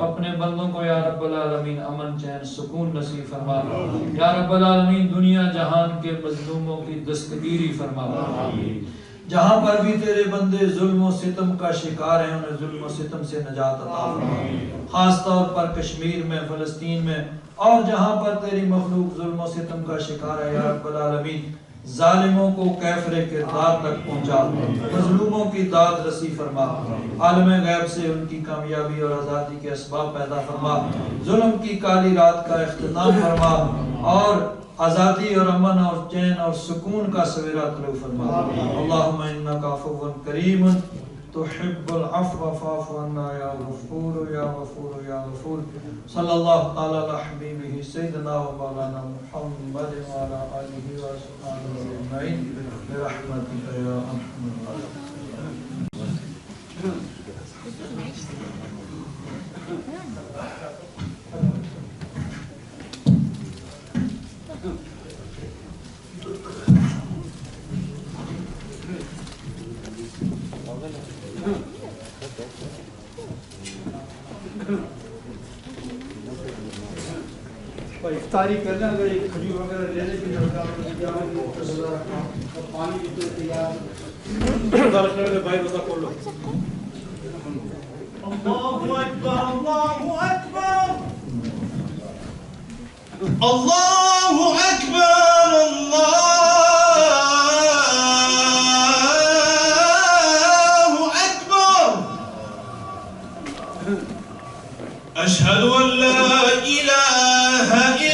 اپنے بندوں کو یا رب العالمین امن، چین، سکون نصیب فرما، یا رب العالمین دنیا جہان کے مظلوموں کی دستگیری فرما، جہاں پر بھی تیرے بندے ظلم و ستم کا شکار ہیں انہیں ظلم و ستم سے نجات عطا فرما، خاص طور پر کشمیر میں، فلسطین میں اور جہاں پر تیری مخلوق ظلم و ستم کا شکار ہے، یا رب العالمین ظالموں کو کیفر کردار تک پہنچا، مظلوموں کی داد رسی فرما، عالم غیب سے ان کی کامیابی اور آزادی کے اسباب پیدا فرما، ظلم کی کالی رات کا اختتام فرما اور آزادی اور امن اور چین اور سکون کا سویرا طلوع فرما۔ اللہم انکا عفو کریم تحب العفو فاعف عنا یا غفور یا غفور یا غفور۔ صلی اللہ تعالی علی حبیبہ سیدنا و مولانا محمد وعلی آلہ وصحبہ اجمعین برحمتک یا ارحم الراحمین۔ افطاری کرنا، اگر ایک کھجور وغیرہ لینے کی درکار پانی بھی تو تیار بھائی روزہ کھول لو۔ اللہ اکبر اللہ اکبر اللہ اکبر اللہ اکبر اشہد ان لا الہ